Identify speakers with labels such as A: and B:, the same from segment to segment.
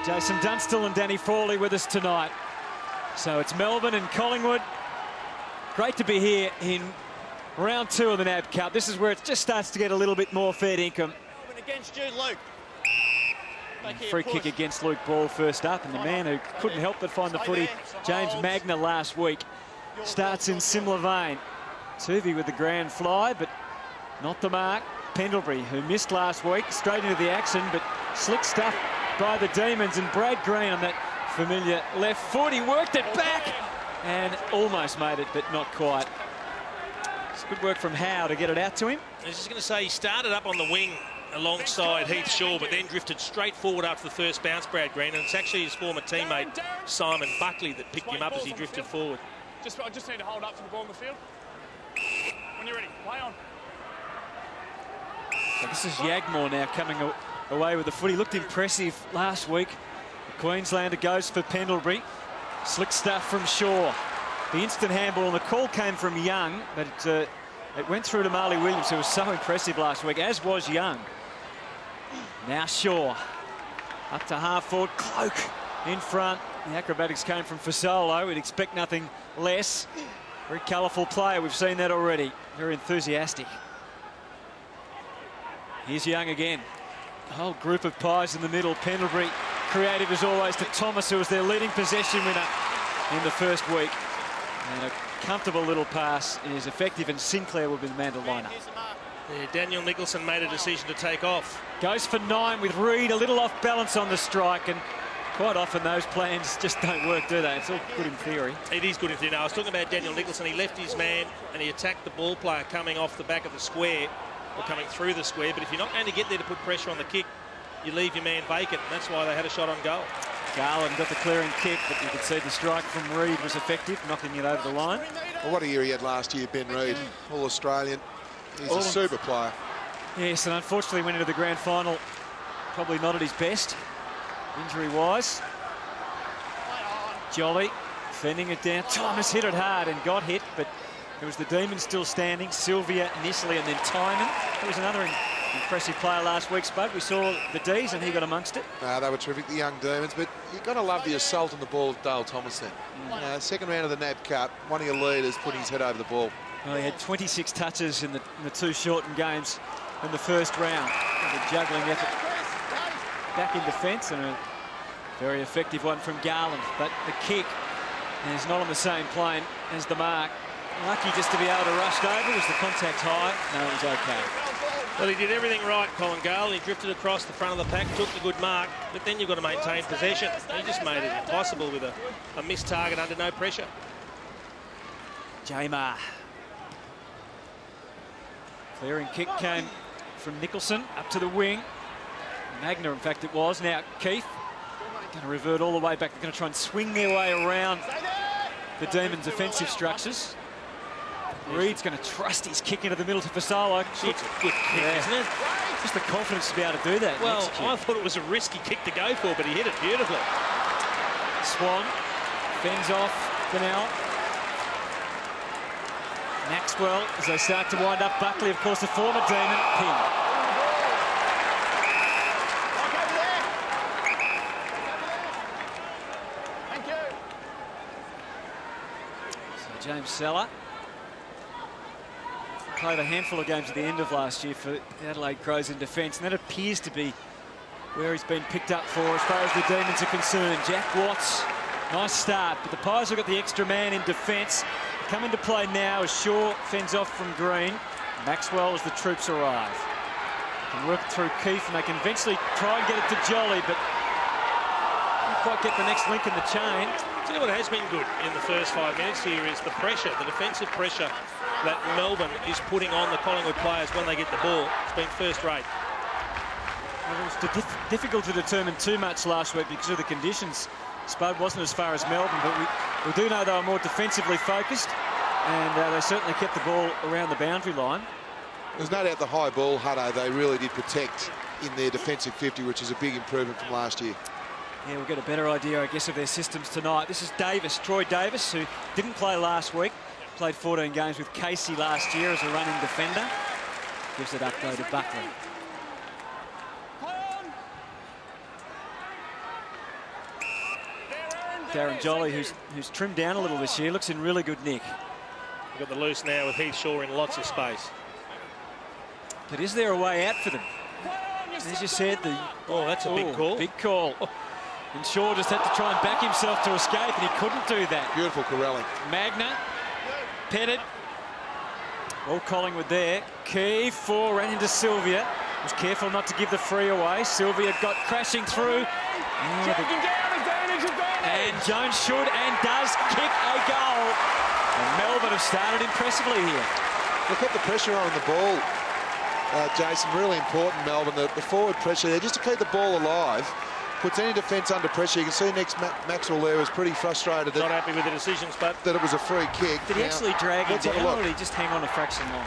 A: Jason Dunstall and Danny Frawley with us tonight. So it's Melbourne and Collingwood. Great to be here in round 2 of the NAB Cup. This is where it just starts to get a little bit more fair income.
B: Against you, Luke.
A: Free kick against Luke Ball first up, and the man who couldn't help but find the footy, James Magner, last week, starts in similar vein. Sylvia with the grand fly, but not the mark. Pendlebury, who missed last week, straight into the action, but slick stuff by the Demons, and Brad Green on that familiar left foot. He worked it back and almost made it, but not quite. It's good work from Howe to get it out to him.
B: I was just going to say, he started up on the wing alongside Heath Shaw, but then drifted straight forward after the first bounce, Brad Green, and it's actually his former teammate Simon Buckley that picked him up as he drifted forward.
C: I just need to hold up to the ball in the field. When you're ready, play on.
A: So this is Yagmore now coming away with the footy. Looked impressive last week. The Queenslander goes for Pendlebury. Slick stuff from Shaw. The instant handball, and the call came from Young, but it went through to Marley Williams, who was so impressive last week, as was Young. Now Shaw up to half forward. Cloak in front. The acrobatics came from Fasolo. We'd expect nothing less. Very colourful player. We've seen that already. Very enthusiastic. Here's Young again. A whole group of pies in the middle. Pendlebury, creative as always, to Thomas, who was their leading possession winner in the first week. And a comfortable little pass is effective, and Sinclair will be the man to line up.
B: Yeah, Daniel Nicholson made a decision to take off.
A: Goes for 9 with Reid, a little off balance on the strike, and quite often those plans just don't work, do they? It's all good in theory.
B: It is good in theory. Now, I was talking about Daniel Nicholson. He left his man and he attacked the ball player coming off the back of the square, or coming through the square. But if you're not going to get there to put pressure on the kick, you leave your man vacant, and that's why they had a shot on goal.
A: Garland got the clearing kick, but you could see the strike from Reid was effective, knocking it over the line.
D: Well, what a year he had last year, Ben Reid. All-Australian. He's a super player.
A: Yes, and unfortunately went into the grand final probably not at his best, injury-wise. Jolly fending it down. Thomas hit it hard and got hit, but it was the Demons still standing. Sylvia initially, and then Tynan. There was another impressive player last week, Spud. We saw the D's and he got amongst it.
D: They were terrific, the young Demons, but you've got to love the assault on the ball of Dale Thomas then. Second round of the NAB Cup, one of your leaders putting his head over the ball.
A: Well, he had 26 touches in the 2 shortened games in the first round. The juggling effort back in defence, and a very effective one from Garland. But the kick is not on the same plane as the mark. Lucky just to be able to rush over. Was the contact high? No, it was okay.
B: Well, he did everything right, Colin Gale. He drifted across the front of the pack, took the good mark, but then you've got to maintain possession. He just made it impossible with a missed target under no pressure.
A: Jamar. Clearing kick came from Nicholson up to the wing. Magner, in fact, it was. Now Keith going to revert all the way back. They're going to try and swing their way around the Demons' offensive structures. Reid's going to trust his kick into the middle to Fasolo.
B: It's a good kick, isn't it?
A: Just the confidence to be able to do that.
B: Well, I thought it was a risky kick to go for, but he hit it beautifully.
A: Swan fends off Donnell. Maxwell, as they start to wind up. Buckley, of course, the former Demon, pinned.
C: Thank you.
A: So James Seller played a handful of games at the end of last year for the Adelaide Crows in defence, and that appears to be where he's been picked up for as far as the Demons are concerned. Jack Watts, nice start, but the Pies have got the extra man in defence. Come into play now as Shaw fends off from Green. Maxwell as the troops arrive. They can work through Keith, and they can eventually try and get it to Jolly, but can't quite get the next link in the chain.
B: Do you know what has been good in the first 5 minutes here is the pressure, the defensive pressure that Melbourne is putting on the Collingwood players when they get the ball. It's been first rate.
A: Well, it was difficult to determine too much last week because of the conditions. Spud wasn't as far as Melbourne, but we do know they were more defensively focused, and they certainly kept the ball around the boundary line.
D: There's no doubt the high ball, Hutto, they really did protect in their defensive 50, which is a big improvement from last year.
A: Yeah, we'll get a better idea, I guess, of their systems tonight. This is Davis, Troy Davis, who didn't play last week. Played 14 games with Casey last year as a running defender. Gives it up, though, to Buckley. Darren Jolly, who's trimmed down a little this year, looks in really good nick.
B: We've got the loose now with Heath Shaw in lots of space.
A: But is there a way out for them? As you said,
B: oh, that's a big call.
A: Big call. And Shaw just had to try and back himself to escape, and he couldn't do that.
D: Beautiful corralling.
A: Magna, Petterd. All Collingwood there. Key for, ran into Sylvia. Was careful not to give the free away. Sylvia got crashing through. And Jones should and does kick a goal. And Melbourne have started impressively here.
D: They kept the pressure on the ball, Jason. Really important, Melbourne. The forward pressure there, just to keep the ball alive. Puts any defence under pressure. You can see next Maxwell there was pretty frustrated.
B: Not happy with the decisions, but
D: that it was a free kick.
A: Did he actually drag him down, or did he just hang on a fraction long?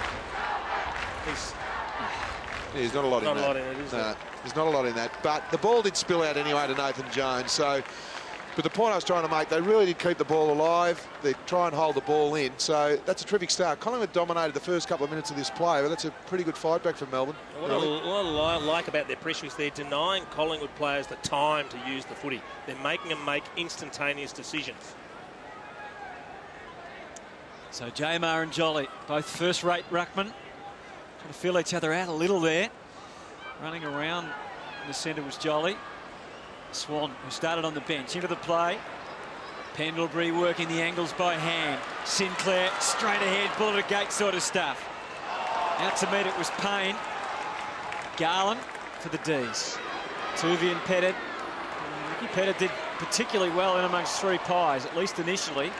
D: There's not a lot in that. There's not a lot in that. But the ball did spill out anyway to Nathan Jones. So, but the point I was trying to make, they really did keep the ball alive. They try and hold the ball in. So that's a terrific start. Collingwood dominated the first couple of minutes of this play, but that's a pretty good fight back from Melbourne.
B: What I like about their pressure is they're denying Collingwood players the time to use the footy. They're making them make instantaneous decisions.
A: So Jamar and Jolly, both first-rate ruckmen, trying to feel each other out a little there. Running around in the centre was Jolly. Swan, who started on the bench, into the play. Pendlebury working the angles by hand. Sinclair straight ahead, bullet at gate sort of stuff. Out to meet it was Payne. Garland for the D's. Tuvey and Petterd. Ricky Petterd did particularly well in amongst three pies, at least initially.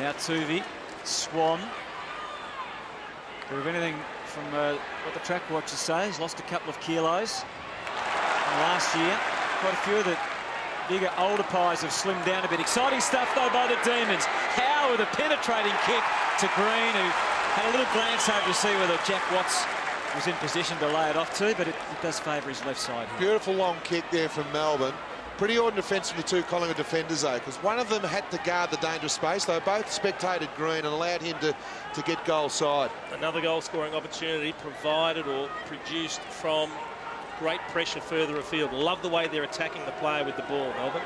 A: Now Tuvey, Swan. If anything from what the track watchers say, he's lost a couple of kilos. And last year, quite a few of the bigger, older pies have slimmed down a bit. Exciting stuff, though, by the Demons. Howe with a penetrating kick to Green, who had a little glance over to see whether Jack Watts was in position to lay it off to, but it does favour his left side here.
D: Beautiful long kick there from Melbourne. Pretty ordinary defence from the two Collingwood defenders, though, because one of them had to guard the dangerous space. They both spectated Green and allowed him to get goal side.
B: Another goal-scoring opportunity provided or produced from great pressure further afield. Love the way they're attacking the player with the ball, Melbourne.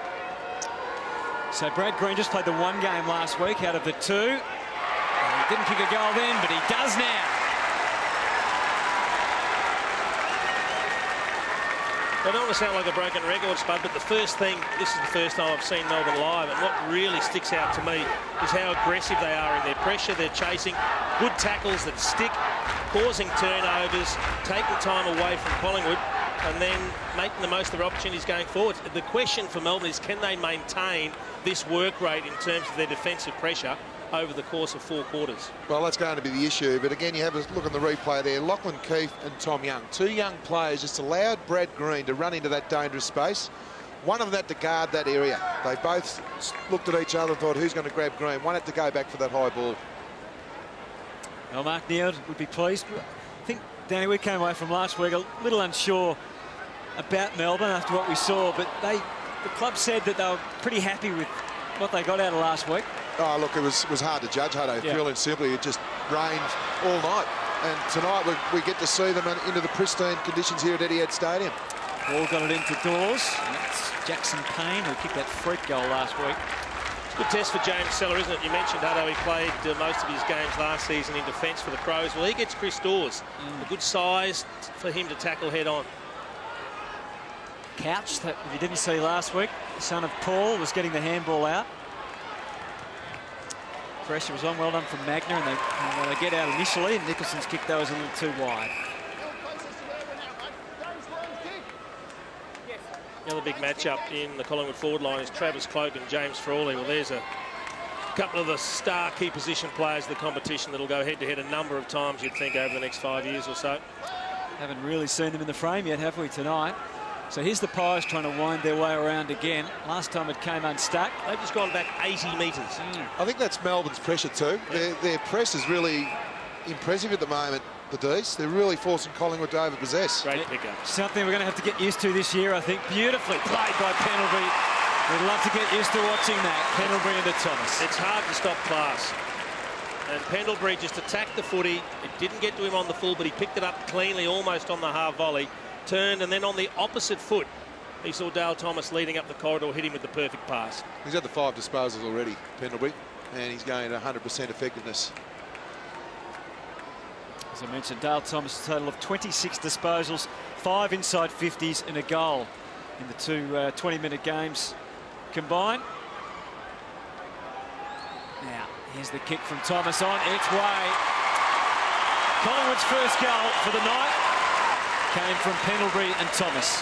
A: So Brad Green just played the one game last week out of the two. He didn't kick a goal then, but he does now.
B: I don't want to sound like a broken record, Spud, but the first thing, this is the first time I've seen Melbourne live, and what really sticks out to me is how aggressive they are in their pressure. They're chasing good tackles that stick, causing turnovers, taking time away from Collingwood, and then making the most of their opportunities going forward. The question for Melbourne is, can they maintain this work rate in terms of their defensive pressure over the course of 4 quarters?
D: Well, that's going to be the issue. But again, you have a look at the replay there. Lachlan Keefe and Tom Young, two young players, just allowed Brad Green to run into that dangerous space. One of them had to guard that area. They both looked at each other and thought, who's going to grab Green? One had to go back for that high ball.
A: Well, Mark Neal would be pleased. I think, Danny, we came away from last week a little unsure about Melbourne after what we saw, but the club said that they were pretty happy with what they got out of last week.
D: Oh, look, it was hard to judge, Hutto.
A: Yeah.
D: Purely and simply, it just rained all night. And tonight we get to see them into the pristine conditions here at Etihad Stadium.
A: All got it into doors. And that's Jackson Payne, who kicked that freak goal last week.
B: It's a good test for James Seller, isn't it? You mentioned, Hutto, he played most of his games last season in defence for the Crows. Well, he gets Chris Dawes. A good size for him to tackle head on.
A: Couch, that if you didn't see last week, the son of Paul, was getting the handball out. Pressure was on, well done from Magna, and they get out initially, and Nicholson's kick, though, was a little too wide.
B: The other big matchup in the Collingwood forward line is Travis Cloke and James Frawley. Well, there's a couple of the star key position players of the competition that'll go head-to-head a number of times, you'd think, over the next 5 years or so.
A: Haven't really seen them in the frame yet, have we, tonight? So here's the Pies trying to wind their way around again. Last time it came unstuck.
B: They've just gone back 80 metres.
D: I think that's Melbourne's pressure too. Their press is really impressive at the moment, the D's. They're really forcing Collingwood to overpossess.
B: Great pickup.
A: Something we're going to have to get used to this year, I think. Beautifully played by Pendlebury. We'd love to get used to watching that. Pendlebury into Thomas.
B: It's hard to stop class. And Pendlebury just attacked the footy. It didn't get to him on the full, but he picked it up cleanly, almost on the half volley. Turned, and then on the opposite foot, he saw Dale Thomas leading up the corridor, hit him with the perfect pass.
D: He's had the 5 disposals already, Pendlebury, and he's going at 100% effectiveness.
A: As I mentioned, Dale Thomas, a total of 26 disposals, 5 inside 50s and a goal in the two 20-minute games combined. Now, here's the kick from Thomas on its way. Collingwood's first goal for the night came from Pendlebury and Thomas.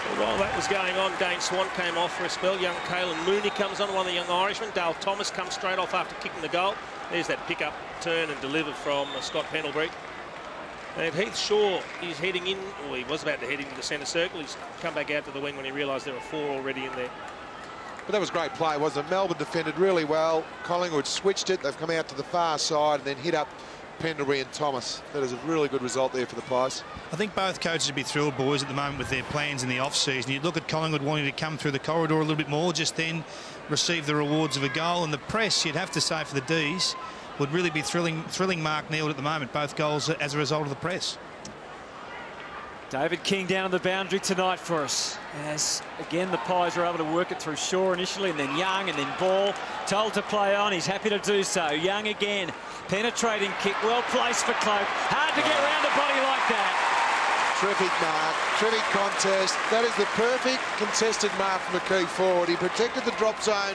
B: Well, while that was going on, Dane Swan came off for a spell. Young Colin Mooney comes on, one of the young Irishmen. Dale Thomas comes straight off after kicking the goal. There's that pick-up, turn and deliver from Scott Pendlebury. And Heath Shaw is heading in, or he was about to head into the centre circle. He's come back out to the wing when he realised there were 4 already in there.
D: But that was great play, wasn't it? Melbourne defended really well. Collingwood switched it. They've come out to the far side and then hit up Pendlebury and Thomas. That is a really good result there for the Pies.
E: I think both coaches would be thrilled, boys, at the moment with their plans in the off-season. You look at Collingwood wanting to come through the corridor a little bit more, just then receive the rewards of a goal. And the press, you'd have to say, for the Ds, would really be thrilling Mark Neeld at the moment, both goals as a result of the press.
A: David King down the boundary tonight for us, as again the Pies are able to work it through Shaw initially, and then Young, and then Ball told to play on. He's happy to do so. Young again, penetrating kick, well placed for Cloak. Hard to get around a body like that.
D: Terrific mark, terrific contest. That is the perfect contested mark from McKee forward. He protected the drop zone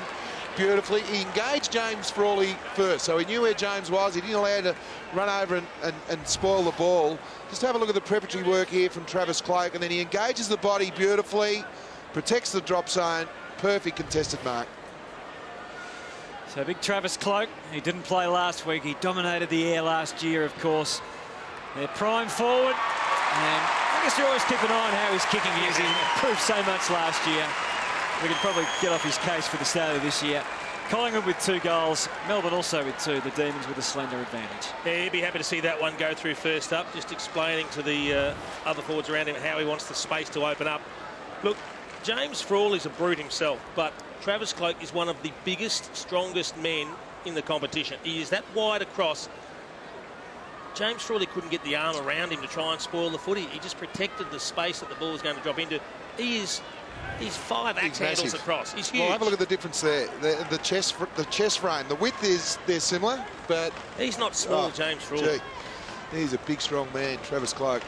D: beautifully. He engaged James Frawley first, so he knew where James was. He didn't allow him to run over and spoil the ball. Just have a look at the preparatory work here from Travis Cloak, and then he engages the body beautifully, protects the drop zone. Perfect contested mark.
A: So big Travis Cloak, he didn't play last week. He dominated the air last year, of course. They're prime forward, and I guess you always keep an eye on how he's kicking is. He improved so much last year. We could probably get off his case for the start of this year. Collingwood with 2 goals, Melbourne also with 2, the Demons with a slender advantage.
B: Yeah, he'd be happy to see that one go through first up, just explaining to the other forwards around him how he wants the space to open up. Look, James Frawley's a brute himself, but Travis Cloak is one of the biggest, strongest men in the competition. He is that wide across. James Frawley couldn't get the arm around him to try and spoil the footy. He just protected the space that the ball was going to drop into. He's 5 axe handles across. He's huge.
D: Well, have a look at the difference there. The chest frame. The width they're similar, but
B: he's not small, James Frawley.
D: Gee, he's a big, strong man, Travis Cloak.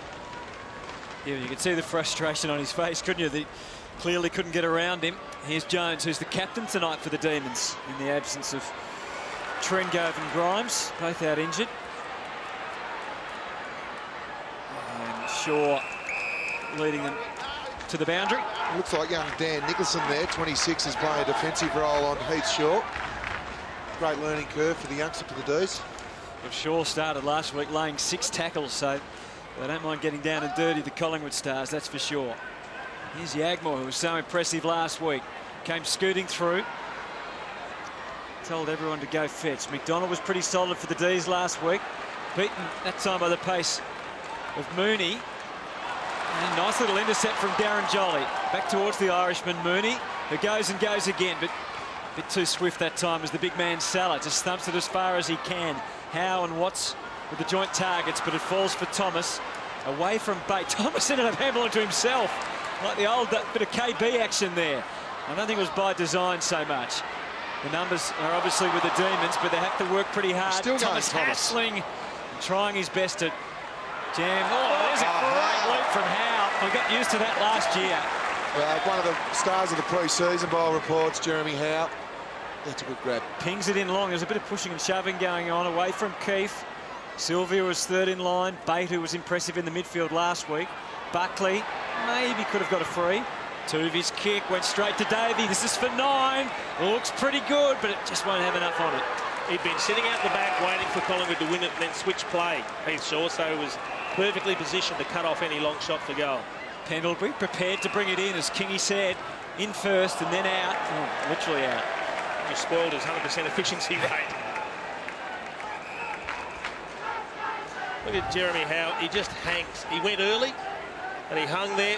A: Yeah, you could see the frustration on his face, couldn't you? They clearly couldn't get around him. Here's Jones, who's the captain tonight for the Demons, in the absence of Trengove and Grimes, both out injured. And Shaw leading them to the boundary.
D: It looks like young Dan Nicholson there, 26, is playing a defensive role on Heath Shaw. Great learning curve for the youngster for the D's.
A: Well, Shaw started last week laying 6 tackles, so they don't mind getting down and dirty, the Collingwood Stars, that's for sure. Here's Yagmore, who was so impressive last week. Came scooting through. Told everyone to go fetch. McDonald was pretty solid for the D's last week. Beaten that time by the pace of Mooney. And nice little intercept from Darren Jolly. Back towards the Irishman, Mooney, who goes and goes again, but a bit too swift that time as the big man Salah just stumps it as far as he can. Howe and Watts with the joint targets, but it falls for Thomas. Away from Bate. Thomas ended up handling to himself. Like the old bit of KB action there. I don't think it was by design so much. The numbers are obviously with the Demons, but they have to work pretty hard.
D: Still
A: Thomas hassling, trying his best to jam. Oh, there's a great leap from Howe. We got used to that last year.
D: One of the stars of the pre-season by all reports, Jeremy Howe. That's a good grab.
A: Pings it in long. There's a bit of pushing and shoving going on away from Keefe. Sylvia was 3rd in line. Bate, who was impressive in the midfield last week. Buckley maybe could have got a free. Tuvi's kick went straight to Davey. This is for 9. Looks pretty good, but it just won't have enough on it.
B: He'd been sitting out the back waiting for Collingwood to win it and then switch play. Heath Shaw, so he was perfectly positioned to cut off any long shot for goal.
A: Pendlebury prepared to bring it in, as Kingy said, in first and then out. Oh, literally out.
B: You spoiled his 100% efficiency rate. Look at Jeremy Howe. He just hangs. He went early and he hung there.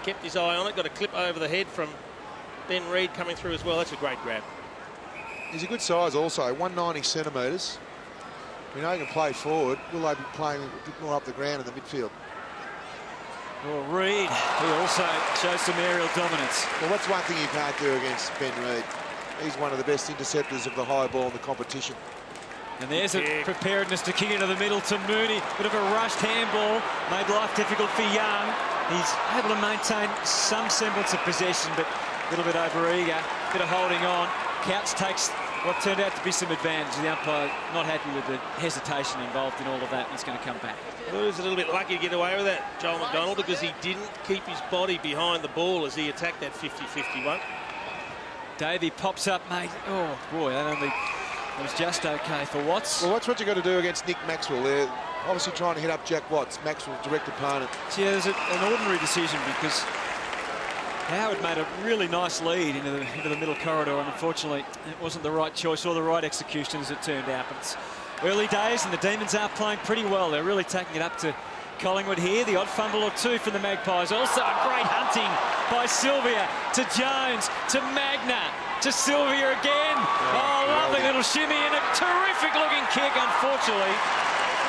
B: Kept his eye on it. Got a clip over the head from Ben Reid coming through as well. That's a great grab.
D: He's a good size also, 190 centimetres. We know he can play forward. Will they be playing a bit more up the ground in the midfield?
A: Well, Reid, he also shows some aerial dominance.
D: Well, what's one thing you can't do against Ben Reid? He's one of the best interceptors of the high ball in the competition.
A: And there's a preparedness to kick into the middle to Mooney. Bit of a rushed handball, made life difficult for Young. He's able to maintain some semblance of possession, but a little bit over-eager, bit of holding on. Couch takes what turned out to be some advantage. The umpire not happy with the hesitation involved in all of that, and he's going to come back.
B: Well, he was a little bit lucky to get away with that, Joel McDonald, because he didn't keep his body behind the ball as he attacked that 50-51.
A: Davey pops up, mate. Oh, boy, it was just okay for Watts.
D: Well, that's what you've got to do against Nick Maxwell. They're obviously trying to hit up Jack Watts, Maxwell's direct opponent.
A: Yeah, there's an ordinary decision because Howard made a really nice lead into the middle corridor, and unfortunately it wasn't the right choice or the right execution as it turned out. But it's early days and the Demons are playing pretty well. They're really taking it up to Collingwood here. The odd fumble or two from the Magpies. Also a great hunting by Sylvia to Jones to Magna to Sylvia again. Oh, lovely little shimmy and a terrific looking kick. Unfortunately,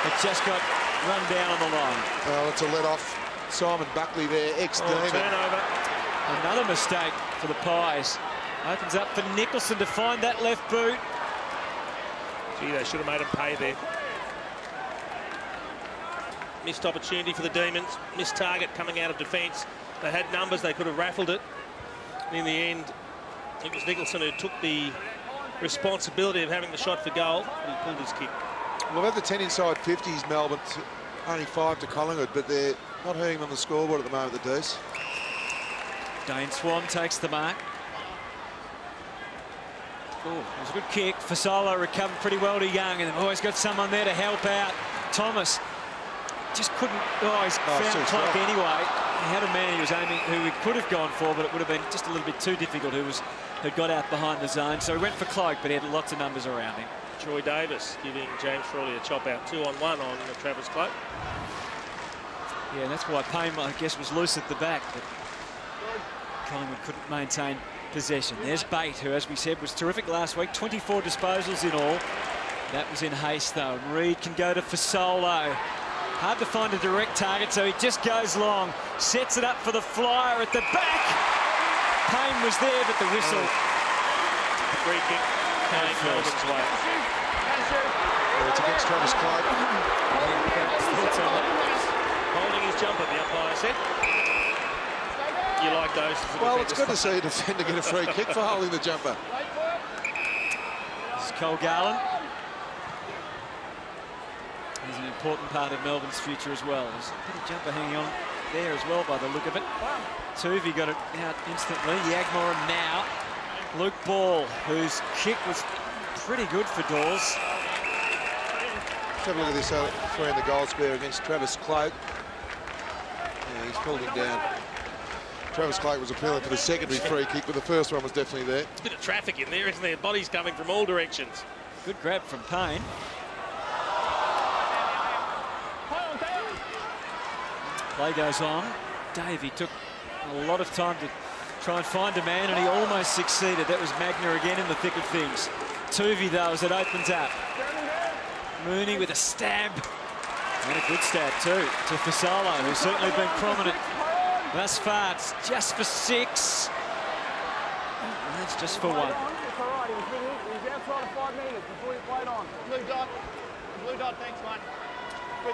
A: it just got run down on the line.
D: Well, it's a let off. Simon Buckley there, ex-Demon.
B: Turnover.
A: Another mistake for the Pies. Opens up for Nicholson to find that left boot.
B: Gee, they should have made him pay there. Missed opportunity for the Demons. Missed target coming out of defence. They had numbers, they could have raffled it. And in the end, it was Nicholson who took the responsibility of having the shot for goal. He pulled his kick.
D: Well, they've the 10 inside 50s, Melbourne. Only 5 to Collingwood, but they're not hurting on the scoreboard at the moment, the Deuce.
A: Dane Swan takes the mark. Oh, it was a good kick. Fasolo recovered pretty well to Young, and they've always got someone there to help out. Thomas just couldn't. Oh, he's found Cloak anyway. He had a man he was aiming who he could have gone for, but it would have been just a little bit too difficult. Who got out behind the zone, so he went for Cloak, but he had lots of numbers around him.
B: Troy Davis giving James Frawley a chop out 2-on-1 on Travis Cloak.
A: Yeah, and that's why Payne, I guess, was loose at the back, but Collingwood couldn't maintain possession. There's Bate, who, as we said, was terrific last week. 24 disposals in all. That was in haste, though. And Reid can go to Fasolo. Hard to find a direct target, so he just goes long. Sets it up for the flyer at the back. Payne was there, but the whistle.
B: Free kick came Melbourne's way.
D: It's against Travis Cloak.
B: Holding his jumper, the umpire said. You like those?
D: Well, it's good to see a defender get a free kick for holding the jumper.
A: This is Cole Garland. He's an important part of Melbourne's future as well. There's a bit of jumper hanging on there as well by the look of it. Tuvey got it out instantly. Yagmore now. Luke Ball, whose kick was pretty good for Dawes.
D: Let's have a look at this three in the goal spare against Travis Cloak. Yeah, he's pulled him down. Travis Cloak was appealing for the secondary free kick, but the first one was definitely there.
B: There's a bit of traffic in there, isn't there? Bodies coming from all directions.
A: Good grab from Payne. Play goes on. Davey took a lot of time to try and find a man, and he almost succeeded. That was Magna again in the thick of things. Tuvey, though, as it opens up. Mooney with a stab. And a good stab, too, to Fasolo, who's certainly been prominent thus far. It's just for 6. And that's just for 1.
C: It's all right. He was outside of 5 metres before he played on. Blue dot. Blue dot, thanks, mate.
B: I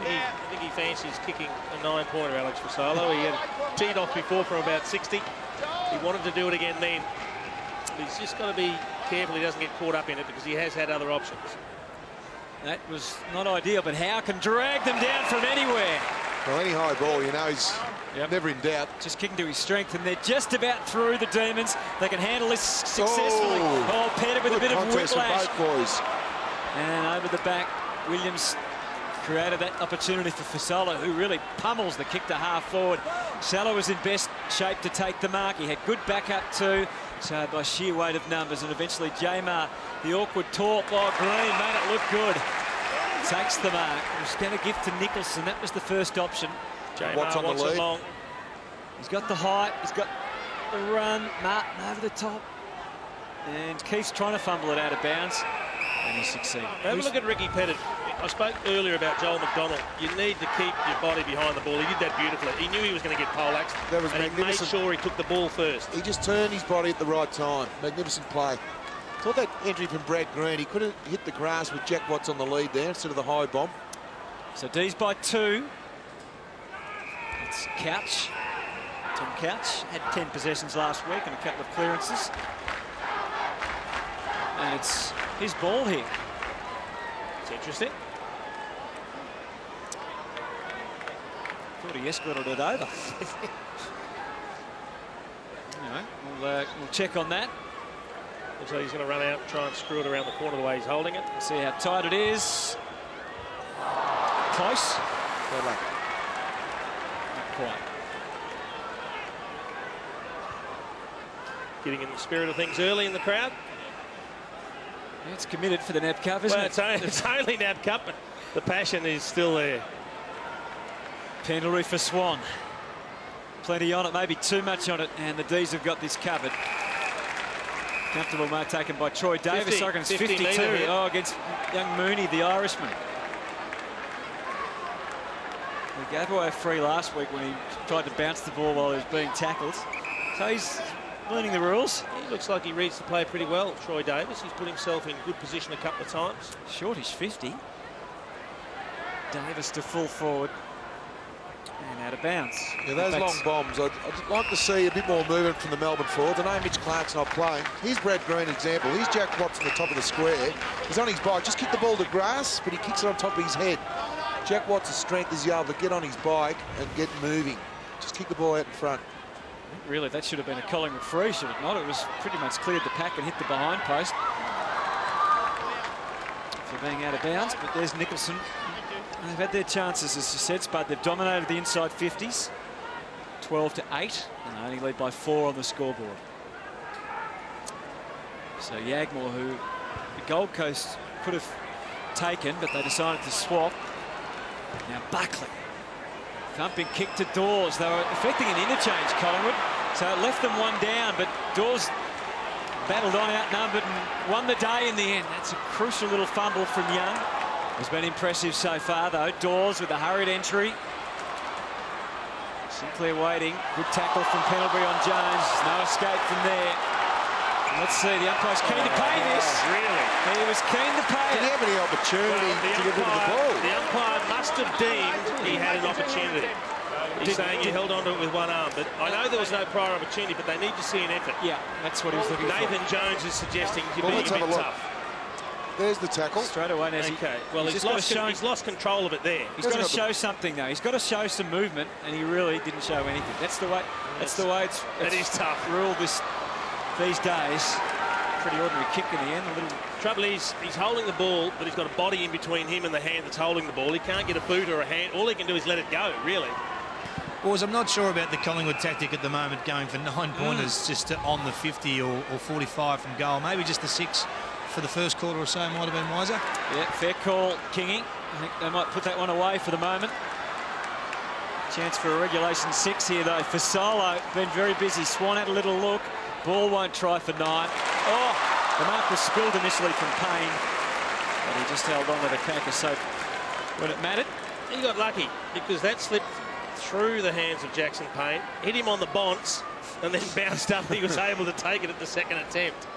B: think he fancies kicking a 9-pointer, Alex Fasolo. He had teed off before from about 60. He wanted to do it again then. He's just got to be careful he doesn't get caught up in it because he has had other options.
A: That was not ideal, but Howe can drag them down from anywhere.
D: Well, any high ball, you know, he's never in doubt.
A: Just kicking to his strength, and they're just about through the Demons. They can handle this successfully. Oh, Petterd with a bit of whiplash.
D: Both boys.
A: And over the back, Williams created that opportunity for Fasolo, who really pummels the kick to half forward. Salah was in best shape to take the mark. He had good backup too, so by sheer weight of numbers. And eventually Jamar, the awkward talk, Green made it look good. Takes the mark. He was going to give to Nicholson. That was the first option.
B: Jamar
D: wants on the lead.
B: Long.
A: He's got the height. He's got the run. Martin over the top. And Keith's trying to fumble it out of bounds. And he succeeded.
B: Have a look at Ricky Petterd I spoke earlier about Joel McDonald. You need to keep your body behind the ball. He did that beautifully. He knew he was going to get poleaxed.
D: That was
B: and
D: magnificent.
B: He made sure he took the ball first.
D: He just turned his body at the right time. Magnificent play. Thought that entry from Brad Green, he could have hit the grass with Jack Watts on the lead there instead of the high bomb.
A: So D's by 2. It's Couch. Tom Couch had 10 possessions last week and a couple of clearances. And it's his ball here.
B: It's interesting.
A: Thought he escorted it over. Anyway, we'll check on that.
B: Looks like he's going to run out and try and screw it around the corner the way he's holding it.
A: See how tight it is. Close.
D: Good luck.
A: Not quite.
B: Getting in the spirit of things early in the crowd.
A: It's committed for the NAB Cup, isn't it?
B: It's only NAB Cup, but the passion is still there.
A: Penalty for Swan. Plenty on it, maybe too much on it, and the D's have got this covered. Comfortable mark taken by Troy Davis. I reckon it's 52. Oh, against young Mooney, the Irishman. He gave away a free last week when he tried to bounce the ball while he was being tackled. So he's learning the rules.
B: He looks like he reads the play pretty well, Troy Davis. He's put himself in good position a couple of times.
A: Shortish 50. Davis to full forward. And out of bounds.
D: Yeah, those long bombs, I'd like to see a bit more movement from the Melbourne forwards. I know Mitch Clark's not playing. Here's Brad Green example. Here's Jack Watts on the top of the square. He's on his bike. Just kick the ball to grass, but he kicks it on top of his head. Jack Watts' strength is able to get on his bike and get moving. Just kick the ball out in front.
A: Really, that should have been a Collingwood free, should it not? It was pretty much cleared the pack and hit the behind post for being out of bounds. But there's Nicholson. And they've had their chances, as you said, Spud. They've dominated the inside 50s, 12-8, and they only lead by 4 on the scoreboard. So Yagmore, who the Gold Coast could have taken, but they decided to swap. Now Buckley. Thumping kick to Dawes. They were effecting an interchange, Collingwood. So it left them one down, but Dawes battled on, outnumbered, and won the day in the end. That's a crucial little fumble from Young. Has been impressive so far, though. Dawes with a hurried entry. Sinclair waiting. Good tackle from Pendlebury on Jones. No escape from there. Let's see, the umpire's keen to pay this.
B: Really?
A: He was keen to pay
D: Did he have any opportunity to get rid of the ball?
B: The umpire must have deemed he had an opportunity. He's saying he held on to it with one arm, but I know there was no prior opportunity, but they need to see an effort.
A: Yeah, that's what he was looking for.
B: Nathan Jones is suggesting you're being a bit tough.
D: There's the tackle.
A: Straight away,
B: Okay, well, he's lost control of it there.
A: He's got to show something, though. He's got to show some movement, and he really didn't show anything. That's the way. That's the way it's
B: it is tough.
A: Ruled these days. Pretty ordinary kick in the end. A little.
B: Trouble is, he's holding the ball, but he's got a body in between him and the hand that's holding the ball. He can't get a boot or a hand. All he can do is let it go, really.
E: Boys, I'm not sure about the Collingwood tactic at the moment, going for 9 pointers just on the 50 or 45 from goal. Maybe just the 6 for the first quarter or so might have been wiser. Yeah,
A: fair call, Kingy. I think they might put that one away for the moment. Chance for a regulation 6 here, though. For Solo, been very busy. Swan had a little look. Ball won't try for 9. Oh, the mark was spilled initially from Payne, but he just held on to the cacker. So when it mattered,
B: he got lucky because that slipped through the hands of Jackson Payne, hit him on the bonce, and then bounced up. He was able to take it at the second attempt.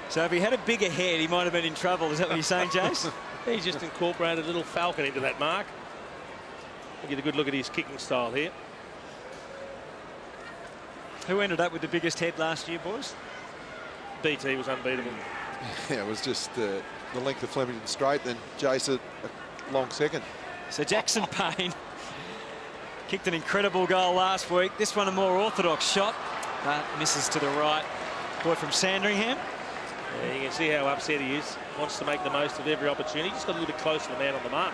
A: So if he had a bigger head, he might have been in trouble. Is that what you're saying, Jace?
B: He just incorporated a little falcon into that mark. We'll get a good look at his kicking style here.
A: Who ended up with the biggest head last year, boys?
B: BT was unbeatable.
D: Yeah, it was just the length of Flemington straight, then Jace a long second.
A: So Jackson Payne kicked an incredible goal last week. This one a more orthodox shot, but misses to the right. Boy from Sandringham.
B: Yeah, you can see how upset he is. Wants to make the most of every opportunity. Just got a little bit close to the man on the mark.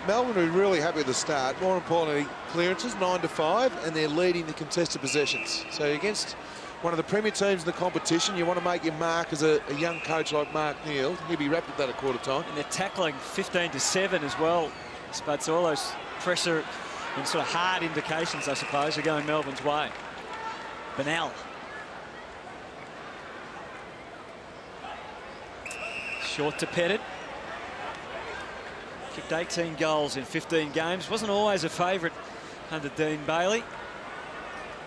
D: Melbourne are really happy with the start. More importantly, clearances 9-5, and they're leading the contested possessions. So against one of the premier teams in the competition, you want to make your mark as a young coach like Mark Neal. He'll be wrapped at that at quarter time.
A: And they're tackling 15-7 as well. But so all those pressure and sort of hard indications, I suppose, are going Melbourne's way. Benell. Short to Petterd. Kicked 18 goals in 15 games. Wasn't always a favourite under Dean Bailey,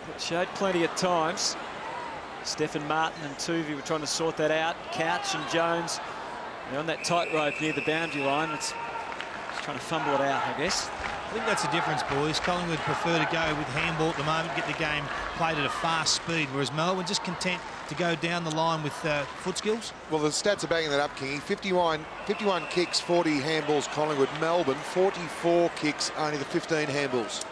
A: but showed plenty at times. Stefan, Martin and Tuvey were trying to sort that out. Couch and Jones, they're on that tightrope near the boundary line. It's just trying to fumble it out, I guess.
E: I think that's the difference, boys. Collingwood prefer to go with handball at the moment, get the game played at a fast speed, whereas Melbourne just content to go down the line with foot skills.
D: Well, the stats are banging that up, Kingy. 51 kicks, 40 handballs, Collingwood. Melbourne, 44 kicks, only the 15 handballs.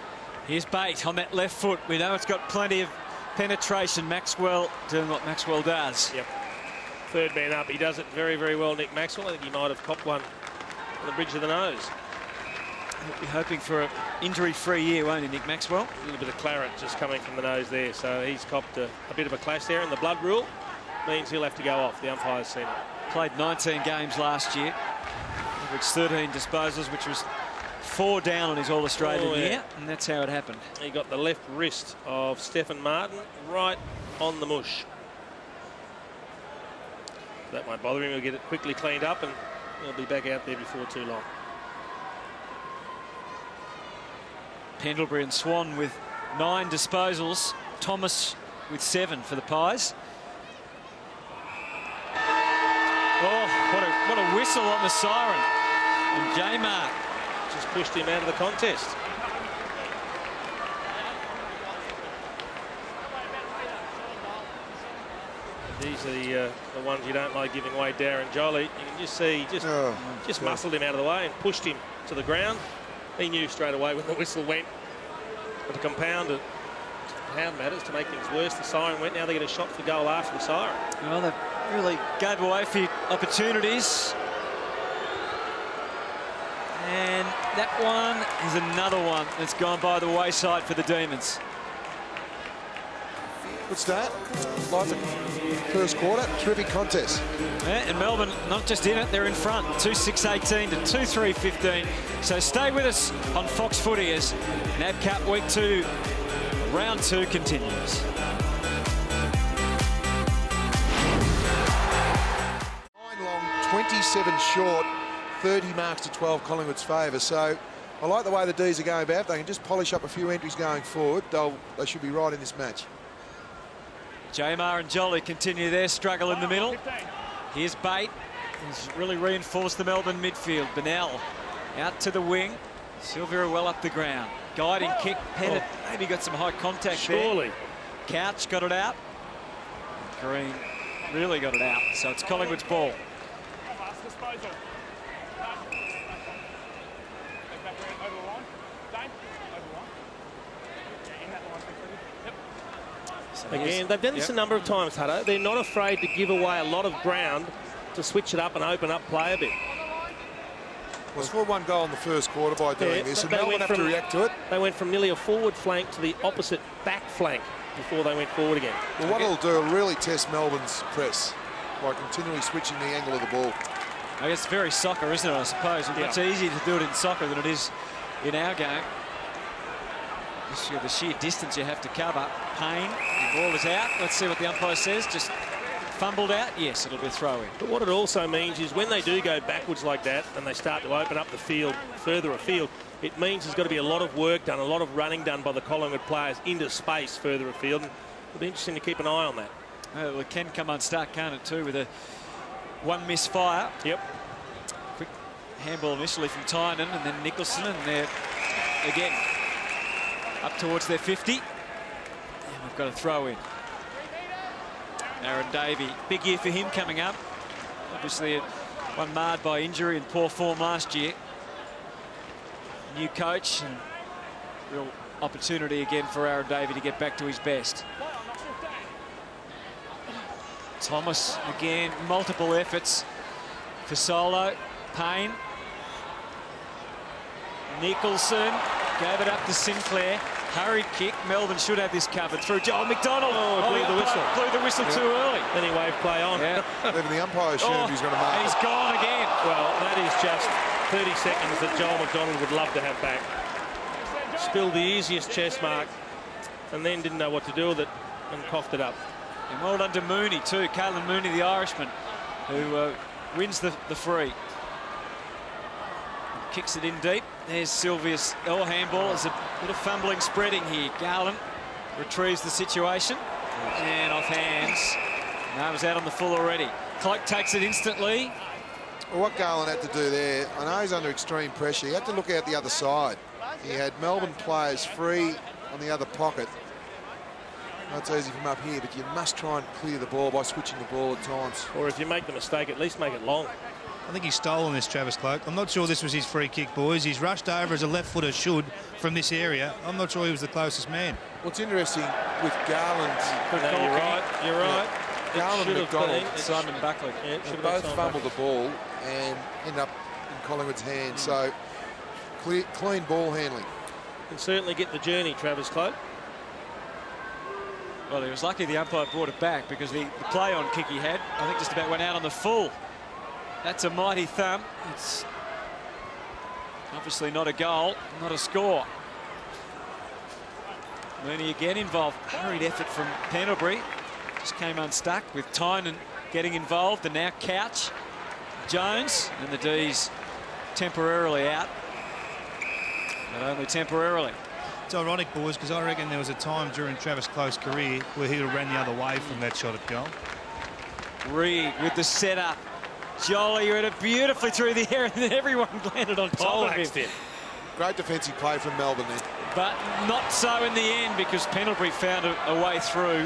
A: Here's Bate on that left foot. We know it's got plenty of penetration. Maxwell doing what Maxwell does.
B: Yep. Third man up. He does it very, very well, Nick Maxwell. I think he might have copped one on the bridge of the nose.
A: He'll be hoping for an injury-free year, won't he, Nick Maxwell?
B: A little bit of claret just coming from the nose there. So he's copped a bit of a clash there. And the blood rule means he'll have to go off. The umpire's seen it.
A: Played 19 games last year. Averaged 13 disposals, which was 4 down on his All-Australian year. And that's how it happened.
B: He got the left wrist of Stefan Martin right on the mush. That won't bother him. He'll get it quickly cleaned up and he'll be back out there before too long.
A: Pendlebury and Swan with 9 disposals. Thomas with 7 for the Pies. Oh, what a whistle on the siren. And J-Mark
B: just pushed him out of the contest. These are the ones you don't like giving away. Darren Jolly. You can just see, just muscled him out of the way and pushed him to the ground. He knew straight away when the whistle went. But to compound matters, to make things worse, the siren went. Now they get a shot for goal after the siren.
A: Well, they really gave away a few opportunities. And that one is another one that's gone by the wayside for the Demons.
D: Good start. Like the first quarter. Terrific contest.
A: Yeah, and Melbourne not just in it, they're in front. 2-6-18 to 2-3-15. So stay with us on Fox Footy as NAB Cup Week 2, Round 2 continues.
D: 9 long, 27 short, 30 marks to 12 Collingwood's favour. So I like the way the D's are going about. If they can just polish up a few entries going forward, they should be right in this match.
A: Jamar and Jolly continue their struggle in the middle. Here's Bate. He's really reinforced the Melbourne midfield. Bennell out to the wing. Sylvia well up the ground. Guiding kick. Petterd maybe got some high contact
B: surely
A: there. Couch got it out. Green really got it out. So it's Collingwood's ball.
B: Again, they've done this a number of times, Hutto. They're not afraid to give away a lot of ground to switch it up and open up play a bit.
D: Well, scored 1 goal in the first quarter by doing this, and Melbourne have to react to it.
B: They went from nearly a forward flank to the opposite back flank before they went forward again.
D: Well, what it'll do, it'll really test Melbourne's press by continually switching the angle of the ball.
A: I guess it's very soccer, isn't it, I suppose? It's easier to do it in soccer than it is in our game. The sheer distance you have to cover. Payne, the ball is out. Let's see what the umpire says. Just fumbled out. Yes, it'll be a throw-in.
B: But what it also means is when they do go backwards like that and they start to open up the field further afield, it means there's got to be a lot of work done, a lot of running done by the Collingwood players into space further afield. And it'll be interesting to keep an eye on that.
A: Well, it can come unstuck, can't it, too, with a one misfire.
B: Yep.
A: Quick handball initially from Tynan and then Nicholson, and they're again up towards their 50. And we've got a throw in. Aaron Davey, big year for him coming up. Obviously one marred by injury and poor form last year. New coach and real opportunity again for Aaron Davey to get back to his best. Thomas again, multiple efforts for Solo. Payne. Nicholson gave it up to Sinclair. Hurried kick. Melbourne should have this covered through Joel McDonald.
B: Blew the whistle.
A: Blew the whistle too early.
B: Then he waved play on.
A: Yeah.
D: Even the umpire assumed he's going to mark.
A: He's gone again.
B: Well, that is just 30 seconds that Joel McDonald would love to have back. Still the easiest chest mark, and then didn't know what to do with it and coughed it up.
A: And well done to Mooney too. Caelan Mooney, the Irishman, who wins the free. kicks it in deep. There's Sylvia's handball. There's a bit of fumbling spreading here. Garland retrieves the situation. And off hands. No, it was out on the full already. Cloak takes it instantly.
D: Well, what Garland had to do there, I know he's under extreme pressure. He had to look out the other side. He had Melbourne players free on the other pocket. That's easy from up here, but you must try and clear the ball by switching the ball at times.
B: Or if you make the mistake, at least make it long.
E: I think he's stolen this, Travis Cloak. I'm not sure this was his free kick, boys. He's rushed over as a left footer should from this area. I'm not sure he was the closest man.
D: What's interesting with Garland...
B: No, you're right. You're right.
D: Garland and McDonald,
A: Simon Buckley.
B: Yeah,
D: they both fumbled the ball and ended up in Collingwood's hands. So, clean ball handling.
B: Can certainly get the journey, Travis Cloak.
A: Well, he was lucky the umpire brought it back because the play on kick he had, I think, just about went out on the full. That's a mighty thump. It's obviously not a goal, not a score. Mooney again involved. Hurried effort from Pendlebury. Just came unstuck with Tynan getting involved, and now Couch, Jones, and the D's temporarily out. But only temporarily.
E: It's ironic, boys, because I reckon there was a time during Travis Cloak's career where he ran the other way from that shot at goal.
A: Reed with the setup. Jolly read it beautifully through the air, and then everyone landed on top of him.
D: Great defensive play from Melbourne then.
A: But not so in the end, because Pendlebury found a way through.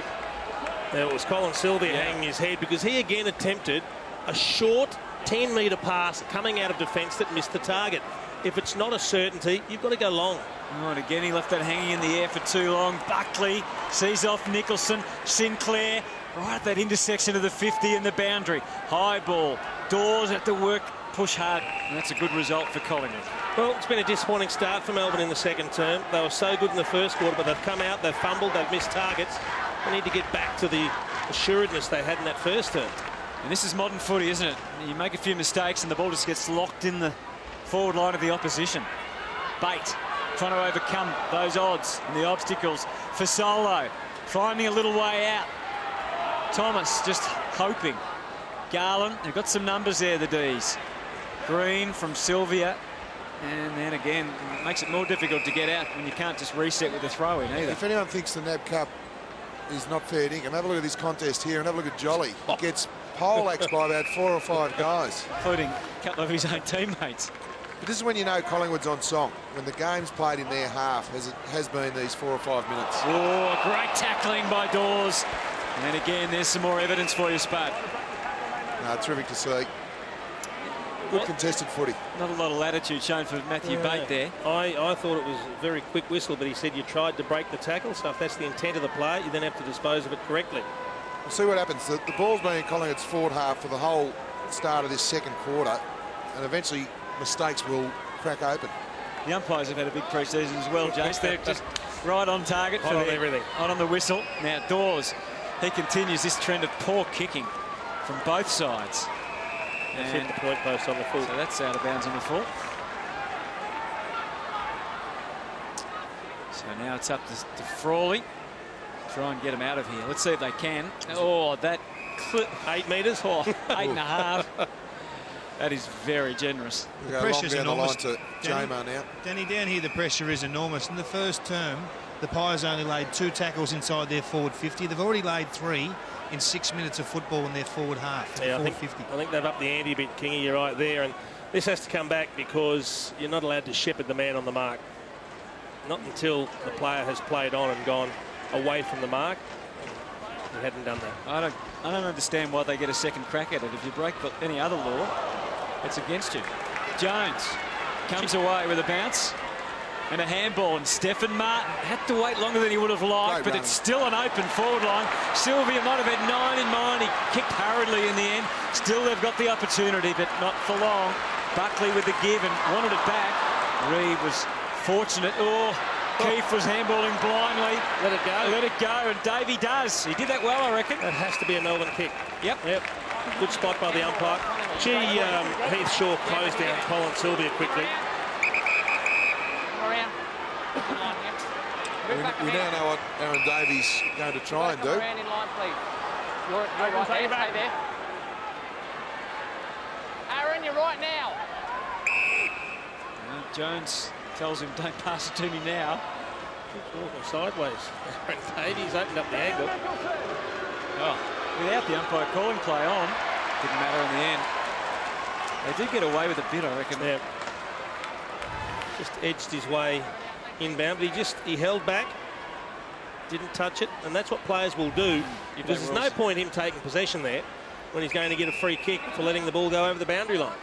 B: Now it was Colin Sylvia hanging his head because he again attempted a short 10-metre pass coming out of defence that missed the target. If it's not a certainty, you've got to go long.
A: Oh, and again, he left that hanging in the air for too long. Buckley sees off Nicholson. Sinclair right at that intersection of the 50 and the boundary. High ball. Dawes at the work. Push hard. And that's a good result for Collingwood.
B: Well, it's been a disappointing start for Melbourne in the second term. They were so good in the first quarter, but they've come out, they've fumbled, they've missed targets. They need to get back to the assuredness they had in that first term.
A: And this is modern footy, isn't it? You make a few mistakes and the ball just gets locked in the forward line of the opposition. Bate trying to overcome those odds and the obstacles for Solo. Finding a little way out. Thomas just hoping. Garland, they've got some numbers there, the D's. Green from Sylvia. And then again, it makes it more difficult to get out when you can't just reset with a throw in either.
D: If anyone thinks the NAB Cup is not fair dinkum, have a look at this contest here and have a look at Jolly. He gets poleaxed by about 4 or 5 guys.
A: Including a couple of his own teammates.
D: But this is when you know Collingwood's on song, when the game's played in their half, as it has been these 4 or 5 minutes.
A: Oh, great tackling by Dawes. And again, there's some more evidence for you, Spud.
D: Terrific to see. Good contested footy.
A: Not a lot of latitude shown for Matthew Bate there.
B: I thought it was a very quick whistle, but he said you tried to break the tackle. So if that's the intent of the play, you then have to dispose of it correctly.
D: We'll see what happens. The ball's been in Collingwood's forward half for the whole start of this second quarter, and eventually mistakes will crack open.
A: The umpires have had a big pre-season as well, Jace. They're just right on target for
B: everything.
A: On the whistle. Now Dawes, he continues this trend of poor kicking from both sides.
B: And hit the point post on the full.
A: So that's out of bounds on the full. So now it's up to Frawley. Try and get him out of here. Let's see if they can. Oh, that
B: 8 metres.
A: Oh, 8.5. That is very generous.
E: The pressure's enormous.
D: To J-Mar now.
E: Danny, down here the pressure is enormous. In the first term, the Pies only laid 2 tackles inside their forward 50. They've already laid 3 in 6 minutes of football in their forward half.
B: Yeah, I think they've upped the ante a bit, Kingy. You're right there. And this has to come back because you're not allowed to shepherd the man on the mark. Not until the player has played on and gone away from the mark. He hadn't done that.
A: I don't understand why they get a second crack at it. If you break any other law, it's against you. Jones comes away with a bounce and a handball, and Stefan Martin had to wait longer than he would have liked, but it's still an open forward line. Sylvia might have had 9 in mind. He kicked hurriedly in the end. Still, they've got the opportunity, but not for long. Buckley with the give and wanted it back. Reed was fortunate. Keefe was handballing blindly.
B: Let it go.
A: Let it go, and Davey does. He did that well, I reckon.
B: That has to be a Melbourne kick.
A: Yep.
B: Good spot by the umpire. Heath Shaw closed down Colin Sylvia quickly.
D: We now know what Aaron Davies is going to try and do.
C: Around in line, please. You're right there. Stay there. Aaron, you're right now.
A: Jones tells him, don't pass it to me now.
B: Keeps walking sideways. Davies opened up the angle.
A: Oh, without the umpire calling play on, didn't matter in the end. They did get away with a bit, I reckon.
B: Yeah. Just edged his way inbound, but he held back, didn't touch it, and that's what players will do. Because there's no point him taking possession there when he's going to get a free kick for letting the ball go over the boundary line.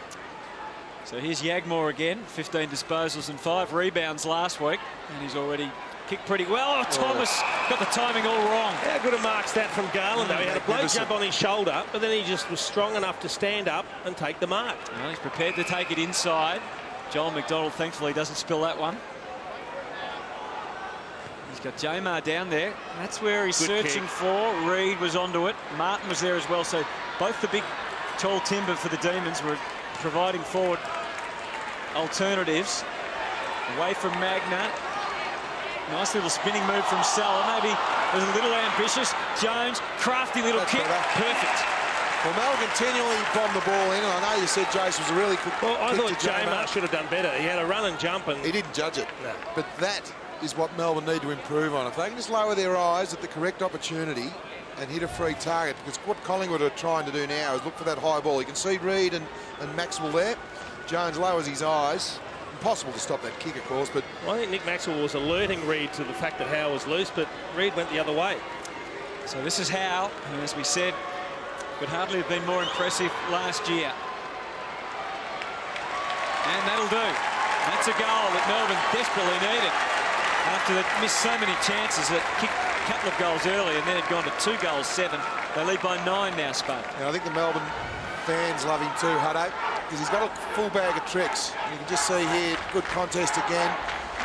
A: So here's Yagmore again, 15 disposals and 5 rebounds last week, and he's already kicked pretty well. Oh, Thomas got the timing all wrong.
B: How good a mark's that from Garland, though. He had a blow jump on his shoulder, but then he just was strong enough to stand up and take the mark.
A: Well, he's prepared to take it inside. Joel McDonald, thankfully, doesn't spill that one. He's got Jamar down there. That's where he's searching for. Reed was onto it. Martin was there as well. So both the big tall timber for the Demons were providing forward alternatives. Away from Magna. Nice little spinning move from Salah. Maybe was a little ambitious. Jones, crafty little kick. Perfect.
D: Well, Mel continually bombed the ball in, and I know you said Jace was a really good
B: Well, I thought
D: Jamar
B: should have done better. He had a run and jump, and
D: he didn't judge it.
B: No.
D: But that is what Melbourne need to improve on. If they can just lower their eyes at the correct opportunity and hit a free target, because what Collingwood are trying to do now is look for that high ball. You can see Reed and Maxwell there. Jones lowers his eyes. Impossible to stop that kick, of course, but
B: well, I think Nick Maxwell was alerting Reed to the fact that Howe was loose, but Reed went the other way.
A: So this is Howe, who, as we said, could hardly have been more impressive last year. And that'll do. That's a goal that Melbourne desperately needed. After they missed so many chances, that kicked a couple of goals early and then had gone to 2 goals, 7. They lead by 9 now, Spud.
D: I think the Melbourne fans love him too, Hutto, because he's got a full bag of tricks. And you can just see here, good contest again,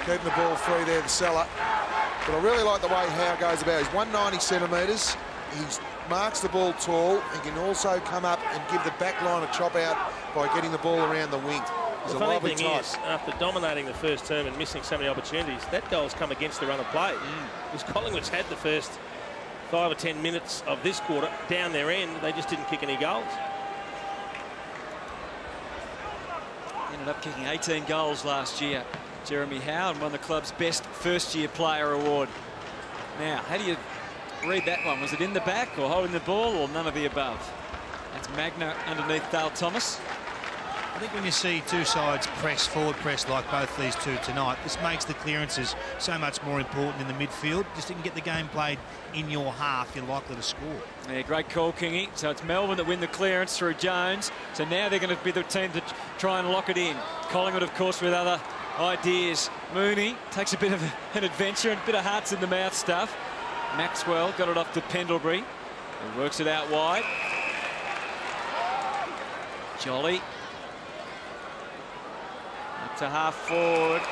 D: keeping the ball free there, the Salah. But I really like the way Howe goes about. He's 190 centimetres. He marks the ball tall and can also come up and give the back line a chop out by getting the ball around the wing.
B: The funny thing is, after dominating the first term and missing so many opportunities, that goal's come against the run of play. Because Collingwood's had the first 5 or 10 minutes of this quarter down their end. They just didn't kick any goals.
A: Ended up kicking 18 goals last year, Jeremy Howe, and won the club's best first-year player award. Now, how do you read that one? Was it in the back or holding the ball or none of the above? That's Magna underneath Dale Thomas.
E: I think when you see two sides press, forward press like both these two tonight, this makes the clearances so much more important in the midfield. Just to get the game played in your half, you're likely to score.
A: Yeah, great call, Kingy. So it's Melbourne that win the clearance through Jones. So now they're going to be the team to try and lock it in. Collingwood, of course, with other ideas. Mooney takes a bit of an adventure and a bit of hearts in the mouth stuff. Maxwell got it off to Pendlebury and works it out wide. Jolly. Up to half forward.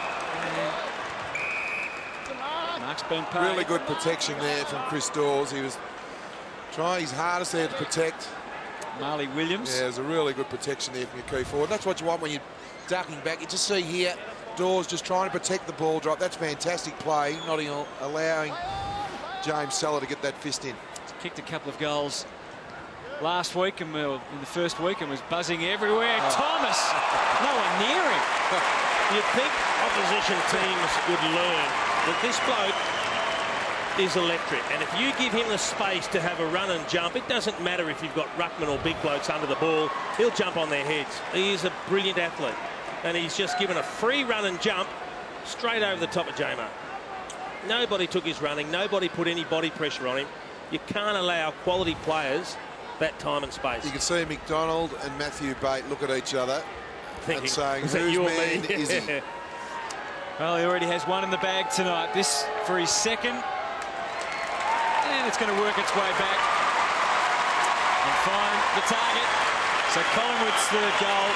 A: Mark's been paid.
D: Really good protection there from Chris Dawes. He was trying his hardest there to protect.
A: Marley Williams.
D: Yeah, it was a really good protection there from your key forward. That's what you want when you're ducking back. You just see here, Dawes just trying to protect the ball drop. That's fantastic play, not allowing James Salah to get that fist in.
A: He's kicked a couple of goals last week and in the first week and was buzzing everywhere. Thomas, no one near him.
B: You'd think opposition teams would learn that this bloke is electric, and if you give him the space to have a run and jump, it doesn't matter if you've got ruckman or big blokes under the ball, he'll jump on their heads. He is a brilliant athlete, and he's just given a free run and jump straight over the top of Jamar. Nobody took his running, nobody put any body pressure on him. You can't allow quality players that time and space.
D: You can see McDonald and Matthew Bate look at each other and saying, whose man is he?
A: Well, he already has one in the bag tonight. This for his second. And it's going to work its way back and find the target. So Collingwood's third goal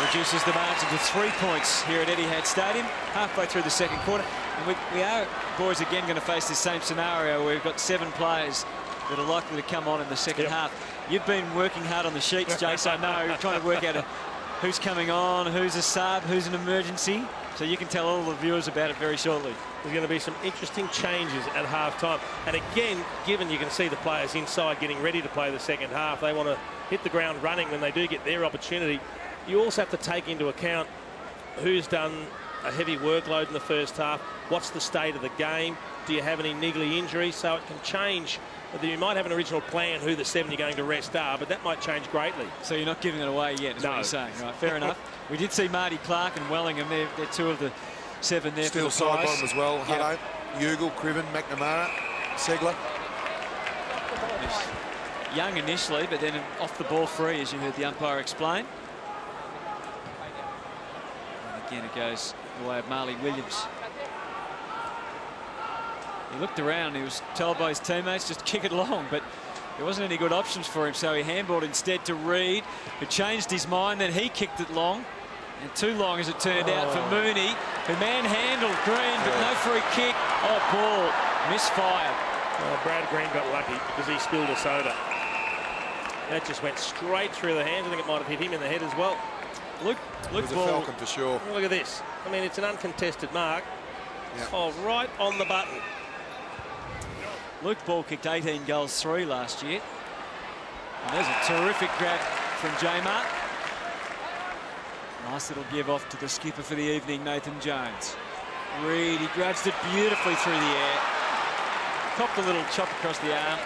A: reduces the margin to 3 points here at Etihad Stadium, halfway through the second quarter. And we are, boys, again going to face this same scenario where we've got 7 players that are likely to come on in the second half. You've been working hard on the sheets, Jace, I know, trying to work out who's coming on, who's a sub, who's an emergency. So you can tell all the viewers about it very shortly.
B: There's going to be some interesting changes at half-time. And again, given you can see the players inside getting ready to play the second half, they want to hit the ground running when they do get their opportunity. You also have to take into account who's done a heavy workload in the first half, what's the state of the game, do you have any niggly injuries, so it can change. You might have an original plan who the 7 you're going to rest are, but that might change greatly.
A: So you're not giving it away yet, is what you're saying. Right, fair enough. We did see Marty Clark and Wellingham. They're 2 of the 7 there.
D: Still
A: for the
D: side bottom as well.
A: Yep.
D: Howe, Ugle, Criven, McNamara, Segler.
A: Young initially, but then off the ball free, as you heard the umpire explain. And again, it goes the way of Marley Williams. He looked around. He was told by his teammates just kick it long, but there wasn't any good options for him, so he handballed instead to Reid, who changed his mind. Then he kicked it long, and too long as it turned out for Mooney, who manhandled Green, but no free kick. Oh, ball misfired.
B: Well, Brad Green got lucky because he spilled a soda. That just went straight through the hands. I think it might have hit him in the head as well.
A: Look,
D: It was a Falcon for sure.
B: Look at this. I mean, it's an uncontested mark.
D: Yep.
B: Oh, right on the button.
A: Luke Ball kicked 18 goals 3 last year. And there's a terrific grab from J-Mart. Nice little give off to the skipper for the evening, Nathan Jones. Reid, he grabs it beautifully through the air. Copped a little chop across the arm.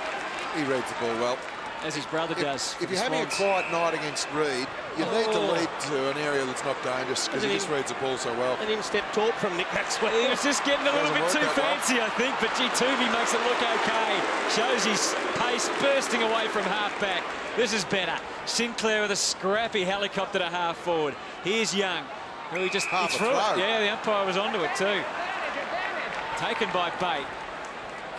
D: He reads the ball well.
A: As his brother does.
D: If you're having a quiet night against Reid, you need to lead to an area that's not dangerous, because he just reads the ball so well.
B: An in-step talk from Nick Maxwell.
A: He was just getting a little bit too fancy, I think, but G2B makes it look okay. Shows his pace bursting away from half-back. This is better. Sinclair with a scrappy helicopter to half-forward. Here's Young, who he just threw it. Yeah, the umpire was onto it too. Taken by Bate.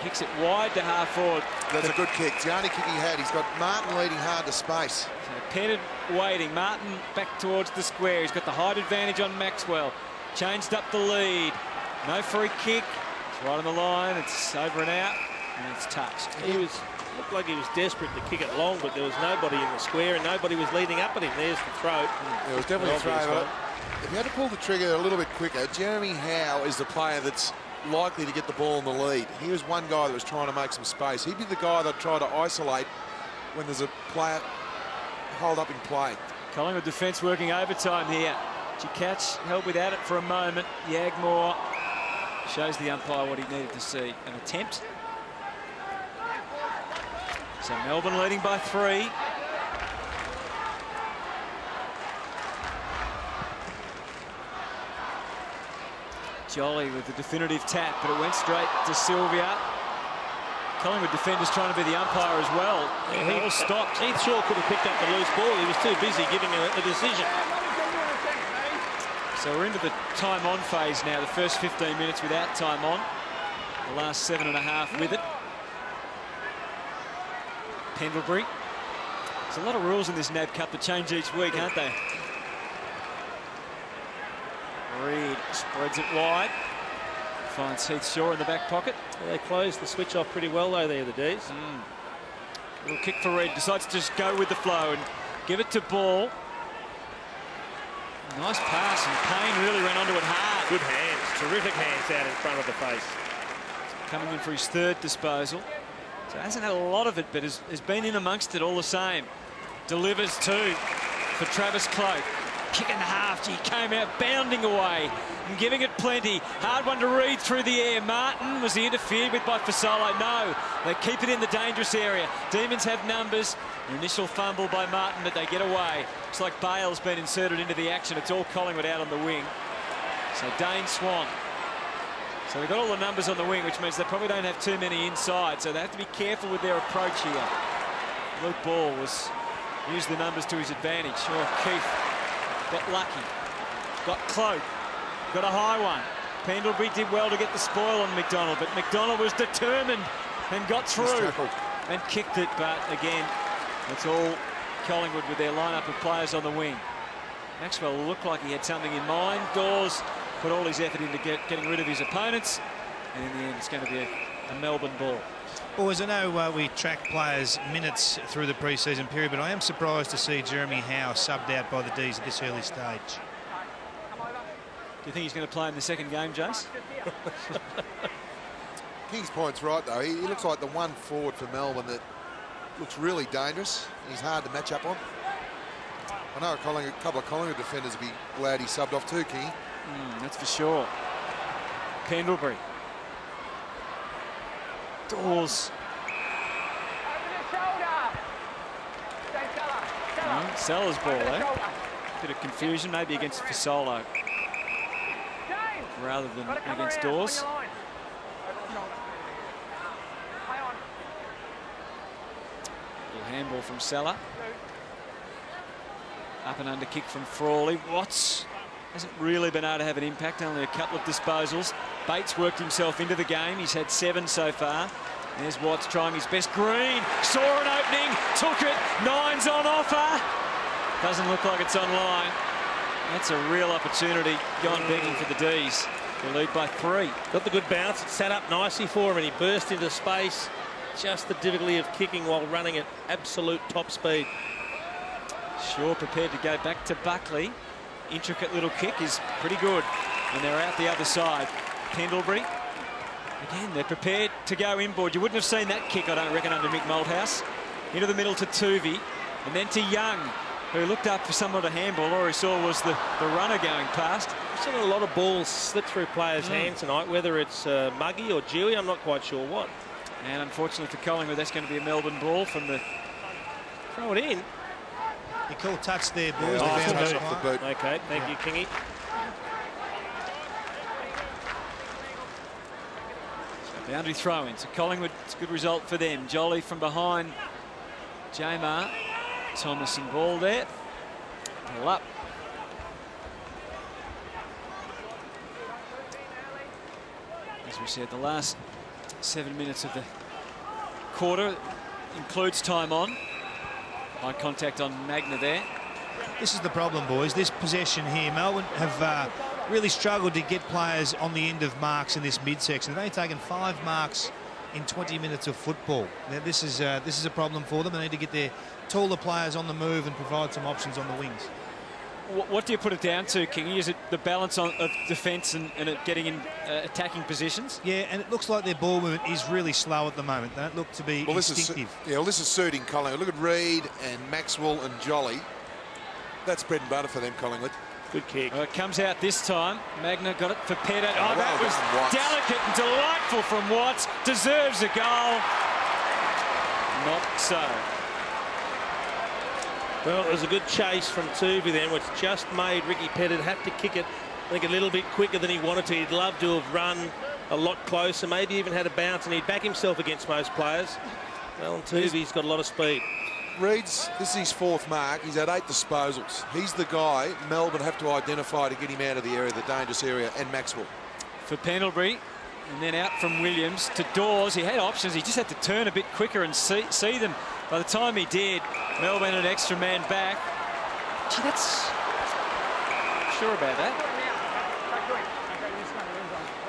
A: Kicks it wide to half-forward.
D: That's a good kick. It's the only kick he had. He's got Martin leading hard to space.
A: So Petterd waiting. Martin back towards the square. He's got the height advantage on Maxwell. Changed up the lead. No free kick. It's right on the line. It's over and out, and it's touched.
B: He looked like he was desperate to kick it long, but there was nobody in the square and nobody was leading up at him. There's the throw.
D: It was definitely a throw. But if you had to pull the trigger a little bit quicker, Jeremy Howe is the player that's likely to get the ball in the lead. He was one guy that was trying to make some space. He'd be the guy that tried to isolate when there's a player hold up in play.
A: Collingwood defence working overtime here. Chikach held without it for a moment. Yagmore shows the umpire what he needed to see. An attempt. So Melbourne leading by 3. Jolly with the definitive tap, but it went straight to Sylvia. Collingwood defenders trying to be the umpire as well.
B: Yeah, he all stopped. He sure could have picked up the loose ball. He was too busy giving a decision.
A: So we're into the time on phase now. The first 15 minutes without time on. The last 7.5 with it. Pendlebury. There's a lot of rules in this NAB Cup that change each week, aren't they? Reid spreads it wide. Finds Heath Shaw in the back pocket.
B: They closed the switch off pretty well, though, there, the D's.
A: Little kick for Reid. Decides to just go with the flow and give it to Ball. Nice pass, and Payne really ran onto it hard.
B: Good hands. Terrific hands out in front of the face.
A: Coming in for his 3rd disposal. So hasn't had a lot of it, but has been in amongst it all the same. Delivers 2 for Travis Cloak. Kick in the half. He came out bounding away and giving it plenty. Hard one to Reid through the air. Martin, was he interfered with by Fasolo? No. They keep it in the dangerous area. Demons have numbers. An initial fumble by Martin, but they get away. Looks like Bale's been inserted into the action. It's all Collingwood out on the wing. So Dane Swan. So they've got all the numbers on the wing, which means they probably don't have too many inside. So they have to be careful with their approach here. Luke Ball used the numbers to his advantage. Keith got lucky. Got Cloak. Got a high one. Pendlebury did well to get the spoil on McDonald, but McDonald was determined and got through and kicked it. But again, it's all Collingwood with their lineup of players on the wing. Maxwell looked like he had something in mind. Dawes put all his effort into getting rid of his opponents, and in the end, it's going to be a Melbourne ball.
E: Boys, I know we track players' minutes through the pre-season period, but I am surprised to see Jeremy Howe subbed out by the D's at this early stage.
A: Do you think he's going to play in the second game, Jace?
D: King's Point's right, though. He looks like the one forward for Melbourne that looks really dangerous. He's hard to match up on. I know a couple of Collingwood defenders would be glad he subbed off too, King.
A: That's for sure. Pendlebury. Dawes. Sellers ball, eh? Bit of confusion, maybe against Fasolo rather than against Dawes. Little handball from Sella. Up and under kick from Frawley. Watts hasn't really been able to have an impact, only a couple of disposals. Bates worked himself into the game. He's had 7 so far. There's Watts trying his best. Green saw an opening, took it. 9's on offer. Doesn't look like it's online. That's a real opportunity. Gone begging for the D's. They lead by 3.
B: Got the good bounce. It sat up nicely for him and he burst into space. Just the difficulty of kicking while running at absolute top speed.
A: Shaw prepared to go back to Buckley. Intricate little kick is pretty good. And they're out the other side. Pendlebury. Again, they're prepared to go inboard. You wouldn't have seen that kick, I don't reckon, under Mick Malthouse. Into the middle to Tuvey. And then to Young, who looked up for someone to handball. All he saw was the runner going past.
B: We've seen a lot of balls slip through players' hands tonight, whether it's Muggy or Dewey, I'm not quite sure what.
A: And unfortunately for Collingwood, that's going to be a Melbourne ball from the...
B: Throw it in.
E: You call touch there, boys.
D: Touch off the boot.
B: Okay, thank you, Kingy.
A: So boundary throw-in. So Collingwood, it's a good result for them. Jolly from behind Jamar. Thomason ball there. Pull up. As we said, the last 7 minutes of the quarter includes time on. High contact on Magna there.
E: This is the problem, boys. This possession here, Melbourne have really struggled to get players on the end of marks in this midsection. They've only taken 5 marks in 20 minutes of football. Now, this is a problem for them. They need to get their taller players on the move and provide some options on the wings.
A: What do you put it down to, Kingy? Is it the balance of defence and it getting in attacking positions?
E: Yeah, and it looks like their ball movement is really slow at the moment. They don't look to be instinctive.
D: This is suiting Collingwood. Look at Reid and Maxwell and Jolly. That's bread and butter for them, Collingwood.
B: Good kick.
A: It comes out this time. Magna got it for Petterd.
D: Well
A: that was
D: Watts.
A: Delicate and delightful from Watts. Deserves a goal. Not so.
B: Well, it was a good chase from Tuvey then, which just made Ricky Petterd have to kick it, I think, a little bit quicker than he wanted to. He'd love to have run a lot closer, maybe even had a bounce, and he'd back himself against most players. Well, and Tuvey's got a lot of speed.
D: Reid's, this is his 4th mark. He's had 8 disposals. He's the guy Melbourne have to identify to get him out of the area, the dangerous area, and Maxwell.
A: For Pendlebury, and then out from Williams to Dawes. He had options. He just had to turn a bit quicker and see them. By the time he did, Melbourne an extra man back. Gee, that's... Sure about that.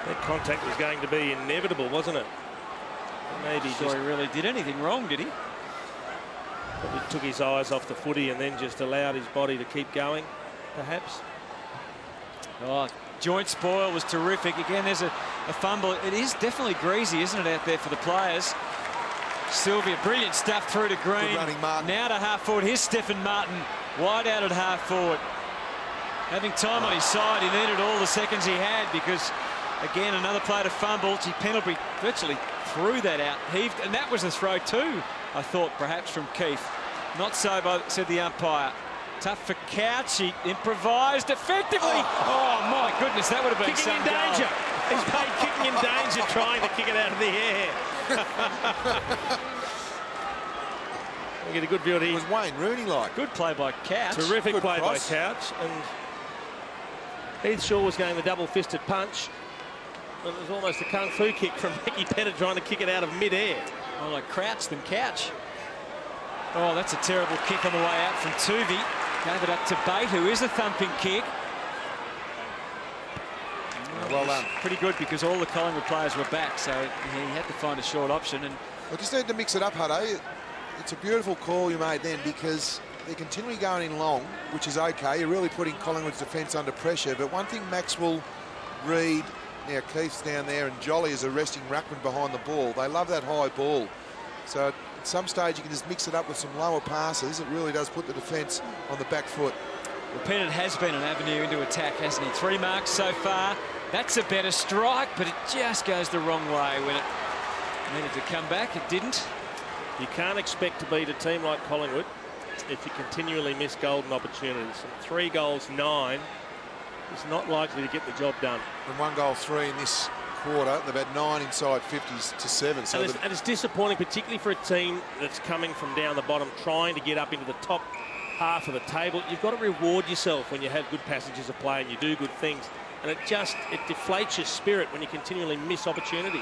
B: That contact was going to be inevitable, wasn't it? Maybe
A: Sure he really did anything wrong, did he?
B: Probably took his eyes off the footy and then just allowed his body to keep going, perhaps.
A: Oh, joint spoil was terrific. Again, there's a fumble. It is definitely greasy, isn't it, out there for the players? Sylvia, brilliant stuff through to Green.
D: Good running, Martin.
A: Now to half forward. Here's Stefan Martin, wide out at half forward. Having time on his side, he needed all the seconds he had because, again, another player to fumble. Gee, Pendlebury virtually threw that out, heaved, and that was a throw too, I thought, perhaps from Keith. Not so, said the umpire. Tough for Couch. He improvised effectively. Oh my goodness, that would have been
B: kicking
A: some
B: in danger.
A: Goal.
B: He's played kicking in danger, trying to kick it out of the air. We get a good view of
D: It was Wayne Rooney-like.
A: Good play by Couch.
B: Terrific
D: Good
B: play
D: cross.
B: by Couch. And Heath Shaw was going the double-fisted punch. And it was almost a kung fu kick from Ricky Petterd trying to kick it out of mid-air.
A: More like Crouch than Couch. Oh, that's a terrible kick on the way out from Tuvey. Gave it up to Bate, who is a thumping kick.
D: Well done.
A: Pretty good because all the Collingwood players were back, so he had to find a short option. And
D: I just need to mix it up, Hutto. It's a beautiful call you made then because they're continually going in long, which is okay. You're really putting Collingwood's defence under pressure. But one thing Maxwell, Reid, now Keith's down there, and Jolly is arresting ruckman behind the ball. They love that high ball. So At some stage, you can just mix it up with some lower passes. It really does put the defence on the back foot.
A: Well, Petterd has been an avenue into attack, hasn't he? 3 marks so far. That's a better strike, but it just goes the wrong way when it needed to come back. It didn't.
B: You can't expect to beat a team like Collingwood if you continually miss golden opportunities. And 3 goals, 9 is not likely to get the job done.
D: And 1 goal, 3 in this quarter. They've had 9 inside 50s to 7. So
B: and it's disappointing, particularly for a team that's coming from down the bottom, trying to get up into the top half of the table. You've got to reward yourself when you have good passages of play and you do good things. And it deflates your spirit when you continually miss opportunities.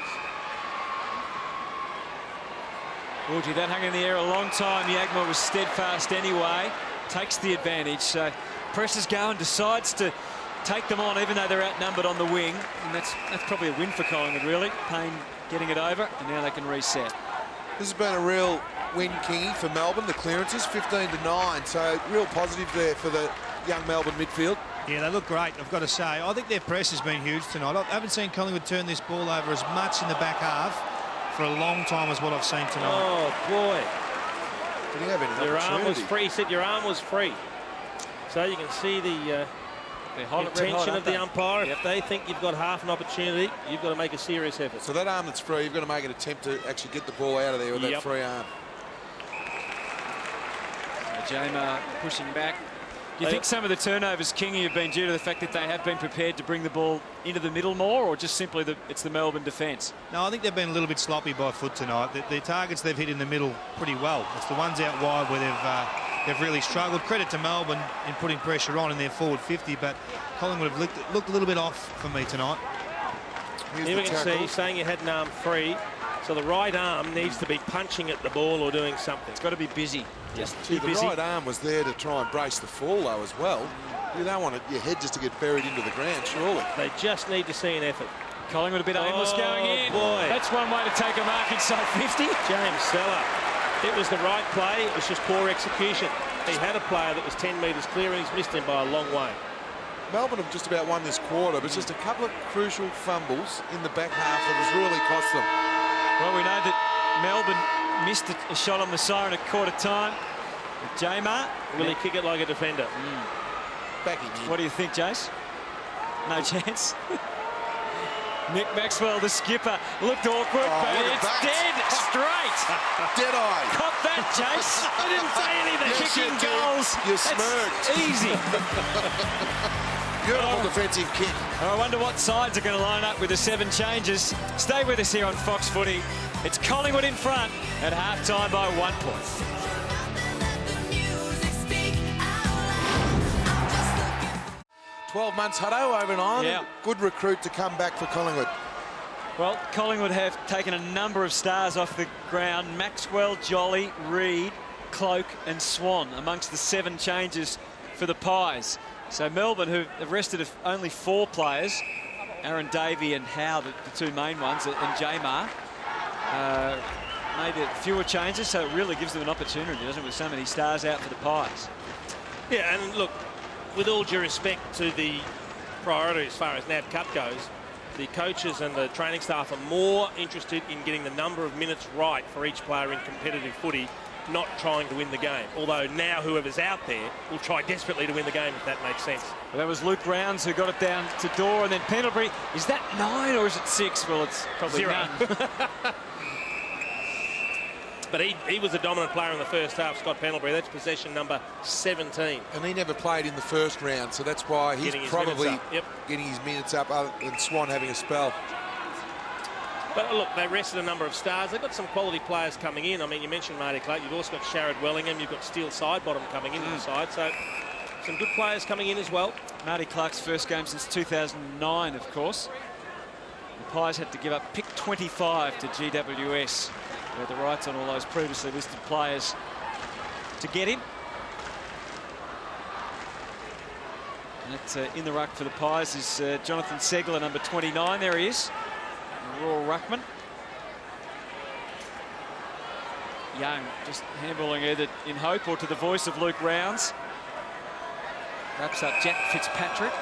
A: Oh, gee, that hung in the air a long time. Yagma was steadfast anyway. Takes the advantage. So presses go and decides to take them on, even though they're outnumbered on the wing. And that's probably a win for Collingwood, really. Payne getting it over, and now they can reset.
D: This has been a real win, Kingy, for Melbourne. The clearances, 15-9. So real positive there for the young Melbourne midfield.
E: Yeah, they look great, I've got to say. I think their press has been huge tonight. I haven't seen Collingwood turn this ball over as much in the back half for a long time as what I've seen tonight.
B: Oh, boy.
D: Did he have any
B: Your
D: opportunity?
B: arm was free. He said your arm was free. So you can see the intention of the umpire. Yep. If they think you've got half an opportunity, you've got to make a serious effort.
D: So that arm that's free, you've got to make an attempt to actually get the ball out of there with that free arm.
A: Jama pushing back. Do you think some of the turnovers, Kingy, have been due to the fact that they have been prepared to bring the ball into the middle more, or just simply it's the Melbourne defence?
E: No, I think they've been a little bit sloppy by foot tonight. The targets they've hit in the middle pretty well. It's the ones out wide where they've really struggled. Credit to Melbourne in putting pressure on in their forward 50, but Collingwood have looked a little bit off for me tonight.
B: Here we can see, saying you had an arm free, so the right arm needs to be punching at the ball or doing something.
A: It's got to be busy. Just
D: the right arm was there to try and brace the fall, though, as well. You don't want your head just to get buried into the ground, surely.
B: They just need to see an effort.
A: Collingwood a bit aimless going in.
B: Boy.
A: That's one way to take a mark inside 50.
B: James Seller. It was the right play. It was just poor execution. He had a player that was 10 metres clear and he's missed him by a long way.
D: Melbourne have just about won this quarter, but it's just a couple of crucial fumbles in the back half that has really cost them.
A: Well, we know that Melbourne missed a shot on the siren at quarter time. Jamar.
B: Will he kick it like a defender?
D: Backing in.
A: What do you think, Jace? No chance. Nick Maxwell, the skipper, looked awkward, but it's dead straight.
D: Dead eye.
A: Caught that, Jace. I didn't say anything.
D: Yes,
A: Kicking
D: you did.
A: goals.
D: You smirked.
A: Easy.
D: Beautiful defensive kick.
A: I wonder what sides are going to line up with the 7 changes. Stay with us here on Fox Footy. It's Collingwood in front at half-time by 1 point.
D: "12 months, Hutto, over and on.
A: Yeah.
D: Good recruit to come back for Collingwood.
A: Well, Collingwood have taken a number of stars off the ground. Maxwell, Jolly, Reid, Cloak and Swan amongst the 7 changes for the Pies. So Melbourne, who have rested only 4 players, Aaron Davey and Howe, the 2 main ones, and Jamar, made fewer changes, so it really gives them an opportunity, doesn't it, with so many stars out for the Pies.
B: Yeah, and look, with all due respect to the priority as far as NAB Cup goes, the coaches and the training staff are more interested in getting the number of minutes right for each player in competitive footy, not trying to win the game. Although now whoever's out there will try desperately to win the game, if that makes sense.
A: Well, that was Luke Rounds who got it down to Dorr, and then Pendlebury. Is that 9 or is it 6? Well, it's probably
B: 0.
A: none.
B: But he was a dominant player in the first half, Scott Pendlebury. That's possession number 17.
D: And he never played in the first round, so that's why he's probably getting his minutes up, other than Swan having a spell.
B: But look, they rested a number of stars. They've got some quality players coming in. I mean, you mentioned Marty Clark. You've also got Sharrod Wellingham. You've got Steele Sidebottom coming into the side. So some good players coming in as well.
A: Marty Clark's first game since 2009, of course. The Pies had to give up pick 25 to GWS. They had the rights on all those previously listed players to get him. And that's in the ruck for the Pies is Jonathan Segler, number 29. There he is. Royal Ruckman. Young just handballing either in hope or to the voice of Luke Rounds. Wraps up Jack Fitzpatrick.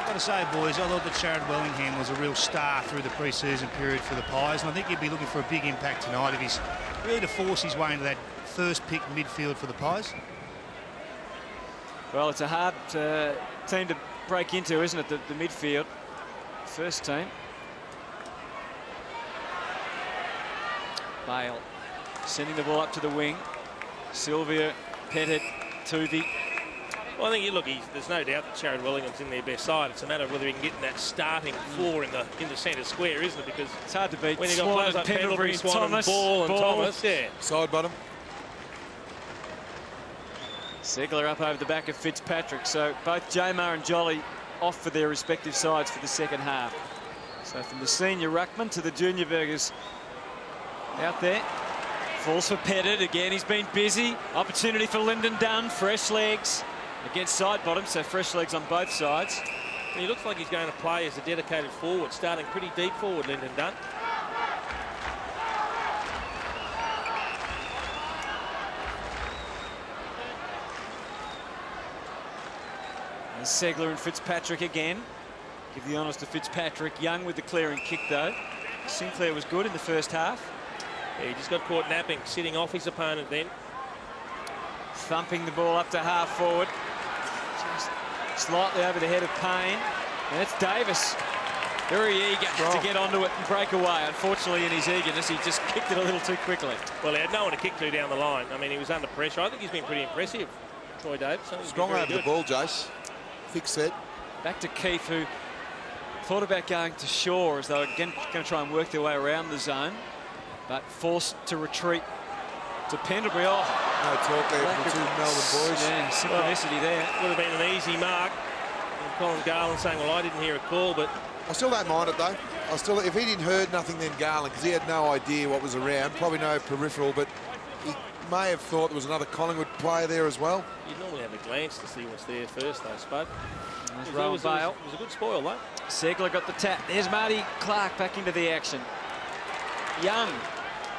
E: Got to say, boys, I thought that Jared Wellingham was a real star through the pre-season period for the Pies, and I think he'd be looking for a big impact tonight if he's really to force his way into that first pick midfield for the Pies.
A: Well, it's a hard team to break into, isn't it, the midfield? First team. Bale sending the ball up to the wing. Sylvia, Petterd, Tuvey.
B: Well, I think, look, there's no doubt that Jared Wellingham's in their best side. It's a matter of whether he can get in that starting floor in the centre square, isn't it? Because
A: it's hard to beat
B: when you've got players like Pendlebury, Swan, and Ball, Thomas, yeah.
D: Side bottom.
A: Segler up over the back of Fitzpatrick. So both Jamar and Jolly off for their respective sides for the second half. So from the senior ruckman to the junior burgers out there. Falls for Petterd again. He's been busy. Opportunity for Lynden Dunn. Fresh legs against side bottom. So fresh legs on both sides.
B: And he looks like he's going to play as a dedicated forward, starting pretty deep forward, Lynden Dunn.
A: And Segler and Fitzpatrick again. Give the honours to Fitzpatrick. Young with the clearing kick though. Sinclair was good in the first half.
B: Yeah, he just got caught napping, sitting off his opponent then.
A: Thumping the ball up to half forward. Just slightly over the head of Payne. And it's Davis. Very eager to get onto it and break away. Unfortunately, in his eagerness, he just kicked it a little too quickly.
B: Well, he had no one to kick to down the line. I mean, he was under pressure. I think he's been pretty impressive, Troy Davis.
D: Strong over the ball, Jace. Thick set.
A: Back to Keefe, who thought about going to Shaw as they were again going to try and work their way around the zone, but forced to retreat to Pendlebury. Oh,
D: no talk there from the two Melbourne boys.
A: Yeah, synchronicity there.
B: Would have been an easy mark. And Colin Garland saying, well, I didn't hear a call, but
D: I still don't mind it though. If he didn't heard nothing, then Garland, because he had no idea what was around, probably no peripheral, but he may have thought there was another Collingwood player there as well.
B: You'd normally have a glance to see what's there first, though, Spud.
A: It was a
B: good spoil, though.
A: Segler got the tap. There's Marty Clark back into the action. Young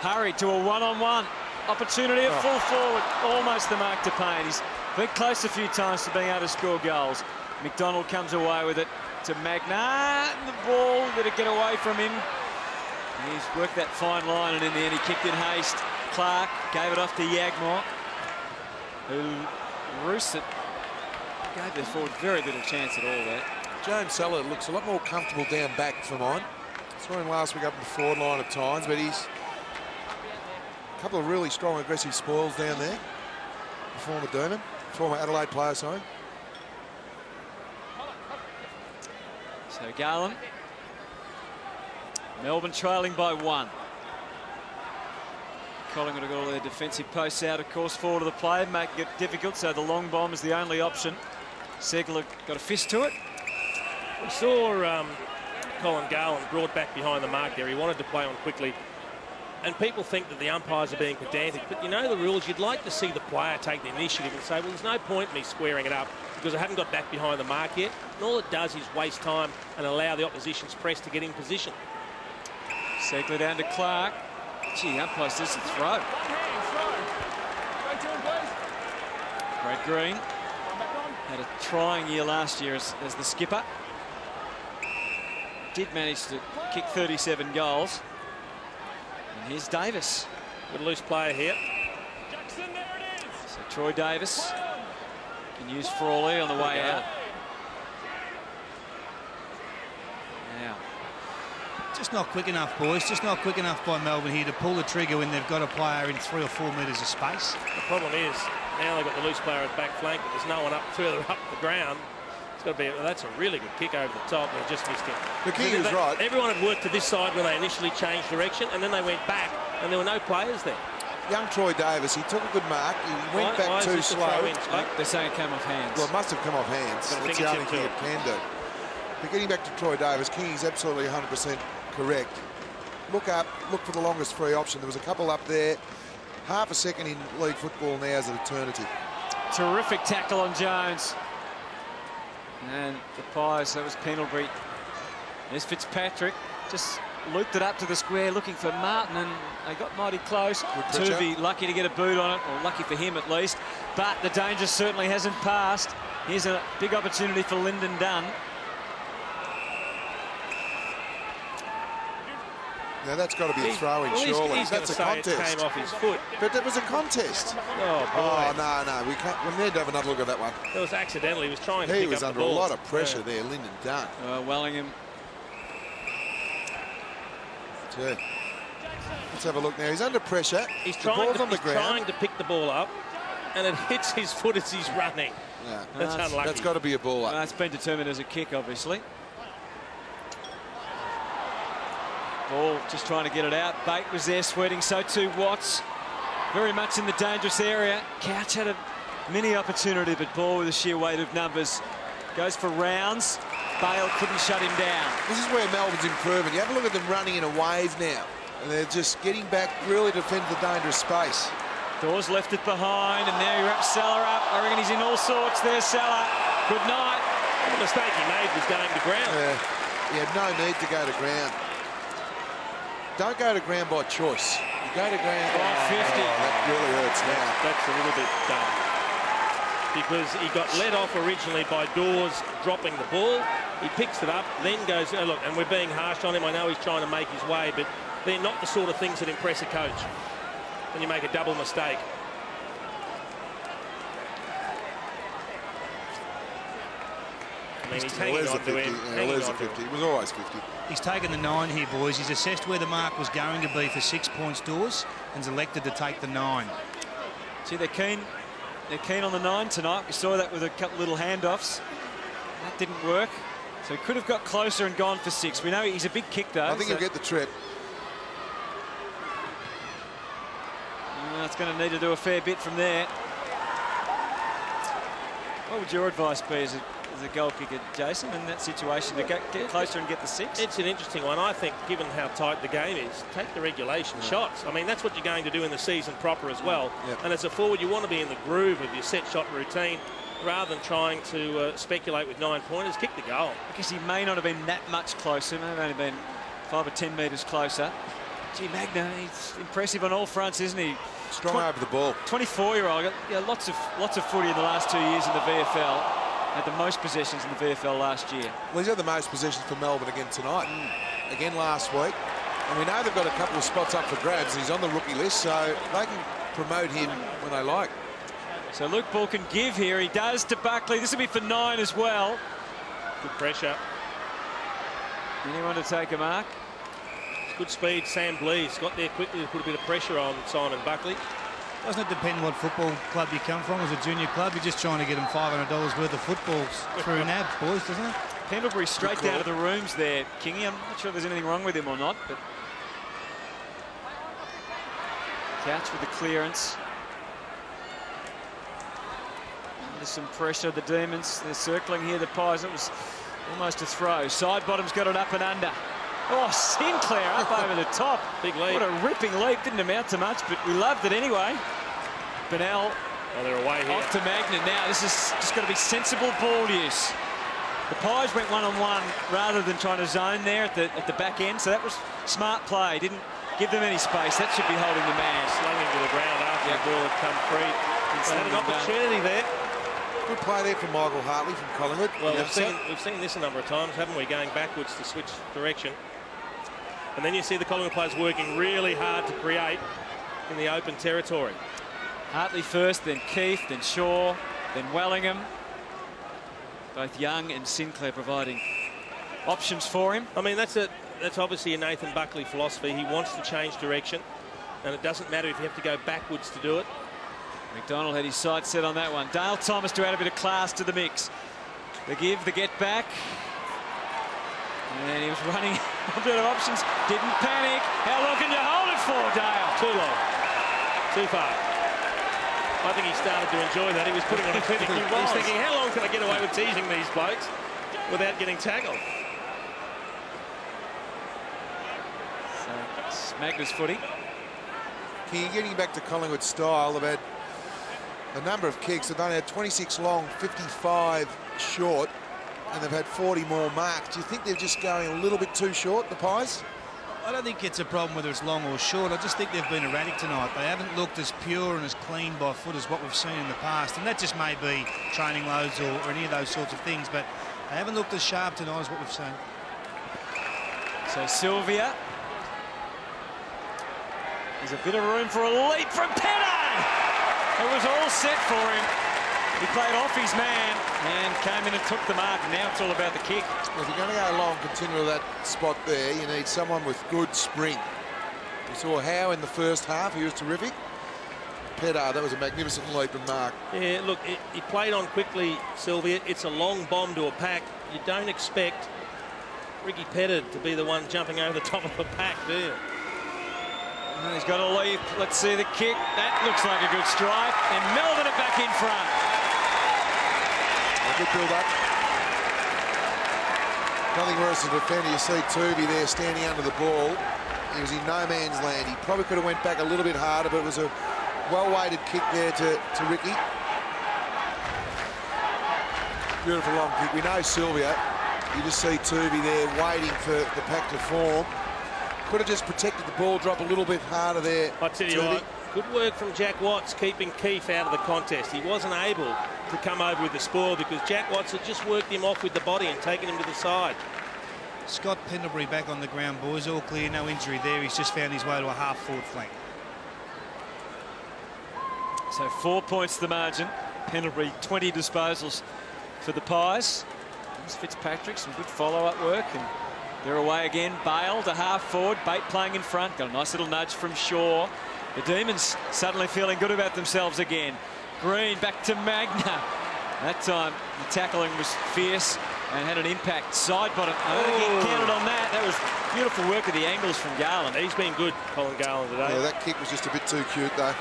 A: hurried to a one-on-one. Opportunity at full forward. Almost the mark to Payne. He's been close a few times to being able to score goals. McDonald comes away with it to Magna. The ball, did it get away from him? He's worked that fine line, and in the end he kicked in haste. Clark gave it off to Yagmore, who roosted it. Gave their forward very little chance at all there.
D: James Seller looks a lot more comfortable down back for mine. Saw him last week up in the forward line at times, but he's a couple of really strong aggressive spoils down there. The former Durham, former Adelaide player, sorry.
A: So Garland. Melbourne trailing by 1. Collingwood have got all their defensive posts out, of course, forward of the play, making it difficult, so the long bomb is the only option. Segler got a fist to it.
B: We saw Colin Garland brought back behind the mark there. He wanted to play on quickly. And people think that the umpires are being pedantic, but you know the rules. You'd like to see the player take the initiative and say, well, there's no point in me squaring it up because I haven't got back behind the mark yet. And all it does is waste time and allow the opposition's press to get in position.
A: Segler down to Clark. Gee, umpire says it's throw. Brad Green had a trying year last year as the skipper. Did manage to kick 37 goals. And here's Davis.
B: Good loose player here.
A: So Troy Davis can use Frawley on the way out. Now.
E: Just not quick enough, boys. Just not quick enough by Melbourne here to pull the trigger when they've got a player in 3 or 4 metres of space.
B: The problem is, now they've got the loose player at back flank, but there's no one up further up the ground. It's got to be. That's a really good kick over the top. They just missed him.
D: The king is right.
B: Everyone had worked to this side when they initially changed direction, and then they went back, and there were no players there.
D: Young Troy Davis, he took a good mark. He went back too slow.
A: They're saying it came off hands.
D: Well, it must have come off hands. That's the only thing it can do. But getting back to Troy Davis, King is absolutely 100% correct. Look up, look for the longest free option. There was a couple up there. Half a second in league football now is an eternity.
A: Terrific tackle on Jones. And the Pies, that was Pendlebury. There's Fitzpatrick. Just looped it up to the square looking for Martin, and they got mighty close. Tuvey lucky to get a boot on it, or lucky for him at least. But the danger certainly hasn't passed. Here's a big opportunity for Lynden Dunn.
D: Now that's got to be a throw-in, surely.
B: He's
D: That's a contest.
B: It came off his foot.
D: But it was a contest.
B: Oh, boy.
D: Oh, no. We need to have another look at that one.
B: It was accidental. He was trying to pick up the ball.
D: He was under a lot of pressure there, Lynden Dunn.
A: Wellingham.
D: Yeah. Let's have a look now. He's under pressure.
B: He's trying to pick the ball up, and it hits his foot as he's running.
D: Yeah.
B: That's unlucky.
D: That's got to be a ball up.
A: It's been determined as a kick, obviously. Ball just trying to get it out. Bate was there sweating, so too Watts. Very much in the dangerous area. Couch had a mini opportunity, but ball with the sheer weight of numbers. Goes for rounds. Bale couldn't shut him down.
D: This is where Melbourne's improving. You have a look at them running in a wave now. And they're just getting back, really defend the dangerous space.
A: Dawes left it behind, and now he wraps Salah up. I reckon he's in all sorts there, Salah. Good night.
B: The mistake he made was going to ground.
D: He had no need to go to ground. Don't go to ground by choice. You go to ground.
A: 550.
D: That really hurts now.
B: That's a little bit dumb. Because he got let off originally by Dawes dropping the ball. He picks it up, then goes, oh, look, and we're being harsh on him. I know he's trying to make his way, but they're not the sort of things that impress a coach when you make a double mistake. I mean, he's hanging on to him.
D: It was always 50.
E: He's taken the 9 here, boys. He's assessed where the mark was going to be for 6 points, Dawes, and's elected to take the 9.
A: See, they're keen on the 9 tonight. We saw that with a couple little handoffs. That didn't work. So he could have got closer and gone for 6. We know he's a big kick, though.
D: I think he'll get the trip.
A: It's going to need to do a fair bit from there. What would your advice be as a goal kicker, Jason, in that situation, to get closer and get the 6?
B: It's an interesting one. I think, given how tight the game is, take the regulation shots. I mean, that's what you're going to do in the season proper as well.
D: Yep.
B: And as a forward, you want to be in the groove of your set shot routine rather than trying to speculate with 9-pointers. Kick the goal.
A: I guess he may not have been that much closer. May have only been 5 or 10 metres closer. Gee, Magna, he's impressive on all fronts, isn't he?
D: Strong over the ball.
A: 24-year-old. Yeah, lots of footy in the last 2 years in the VFL. Had the most possessions in the VFL last year.
D: Well, he's had the most possessions for Melbourne again tonight. Again last week. And we know they've got a couple of spots up for grabs. He's on the rookie list, so they can promote him when they like.
A: So Luke Ball can give here. He does to Buckley. This will be for 9 as well.
B: Good pressure.
A: Anyone to take a mark?
B: Good speed. Sam Blees got there quickly to put a bit of pressure on Simon Buckley.
E: Doesn't it depend what football club you come from? As a junior club, you're just trying to get them $500 worth of footballs through NAB, boys, doesn't it?
A: Pendlebury straight down to the rooms there, Kingy. I'm not sure if there's anything wrong with him or not, but Couch with the clearance. Under some pressure, the Demons. They're circling here, the Pies. It was almost a throw. Side bottom's got it up and under. Oh, Sinclair up over the top.
B: Big leap.
A: What a ripping leap. Didn't amount to much, but we loved it anyway. Bennell.
B: Oh, they're away here.
A: Off to Magna now. This is just got to be sensible ball use. The Pies went one-on-one rather than trying to zone there at the back end, so that was smart play. Didn't give them any space. That should be holding the man.
B: Slung him to the ground after the ball had come free. They had an opportunity there.
D: Good play there from Michael Hartley from Collingwood.
B: Well, we've seen this a number of times, haven't we? Going backwards to switch direction. And then you see the Collingwood players working really hard to create in the open territory.
A: Hartley first, then Keith, then Shaw, then Wellingham. Both Young and Sinclair providing options for him.
B: I mean, that's obviously a Nathan Buckley philosophy. He wants to change direction, and it doesn't matter if you have to go backwards to do it.
A: McDonald had his sights set on that one. Dale Thomas to add a bit of class to the mix. The give, the get back. And he was running a bit of options. Didn't panic. How long can you hold it for, Dale?
B: Too long. Too far. I think he started to enjoy that. He was putting on a clinic. He was thinking, how long can I get away with teasing these blokes without getting tackled?
A: So it's Magna's footy.
D: Getting back to Collingwood style, they've had a number of kicks. They've only had 26 long, 55 short, and they've had 40 more marked. Do you think they're just going a little bit too short, the Pies?
E: I don't think it's a problem whether it's long or short. I just think they've been erratic tonight. They haven't looked as pure and as clean by foot as what we've seen in the past. And that just may be training loads or any of those sorts of things. But they haven't looked as sharp tonight as what we've seen.
A: So Sylvia There's a bit of room for a leap from Petterd. It was all set for him. He played off his man and came in and took the mark. Now it's all about the kick.
D: Well, if you're going to go long, continue that spot there, you need someone with good spring. We saw Howe in the first half. He was terrific. Petterd, that was a magnificent leap and mark.
B: Yeah, look, he played on quickly, Sylvia. It's a long bomb to a pack. You don't expect Ricky Petterd to be the one jumping over the top of the pack, do you?
A: And he's got a leap. Let's see the kick. That looks like a good strike. And Melbourne are back in front.
D: A good build-up. Nothing worse than a defender. You see Toovey there standing under the ball. He was in no man's land. He probably could have went back a little bit harder, but it was a well-weighted kick there to Ricky. Beautiful long kick. We know Sylvia. You just see Toovey there waiting for the pack to form. Could have just protected the ball drop a little bit harder there.
B: I tell you what, good work from Jack Watts keeping Keefe out of the contest. He wasn't able to come over with the spoil because Jack Watts had just worked him off with the body and taken him to the side.
E: Scott Pendlebury back on the ground, boys. All clear, no injury there. He's just found his way to a half-forward flank.
A: So 4 points the margin. Pendlebury 20 disposals for the Pies. There's Fitzpatrick, some good follow-up work, and they're away again. Bale to half-forward, Bate playing in front. Got a nice little nudge from Shaw. The Demons suddenly feeling good about themselves again. Green back to Magna. That time the tackling was fierce and had an impact. Side bottom. I don't think he counted on that. That was beautiful work at the angles from Garland.
B: He's been good, Colin Garland, today.
D: Yeah, that kick was just a bit too cute, though.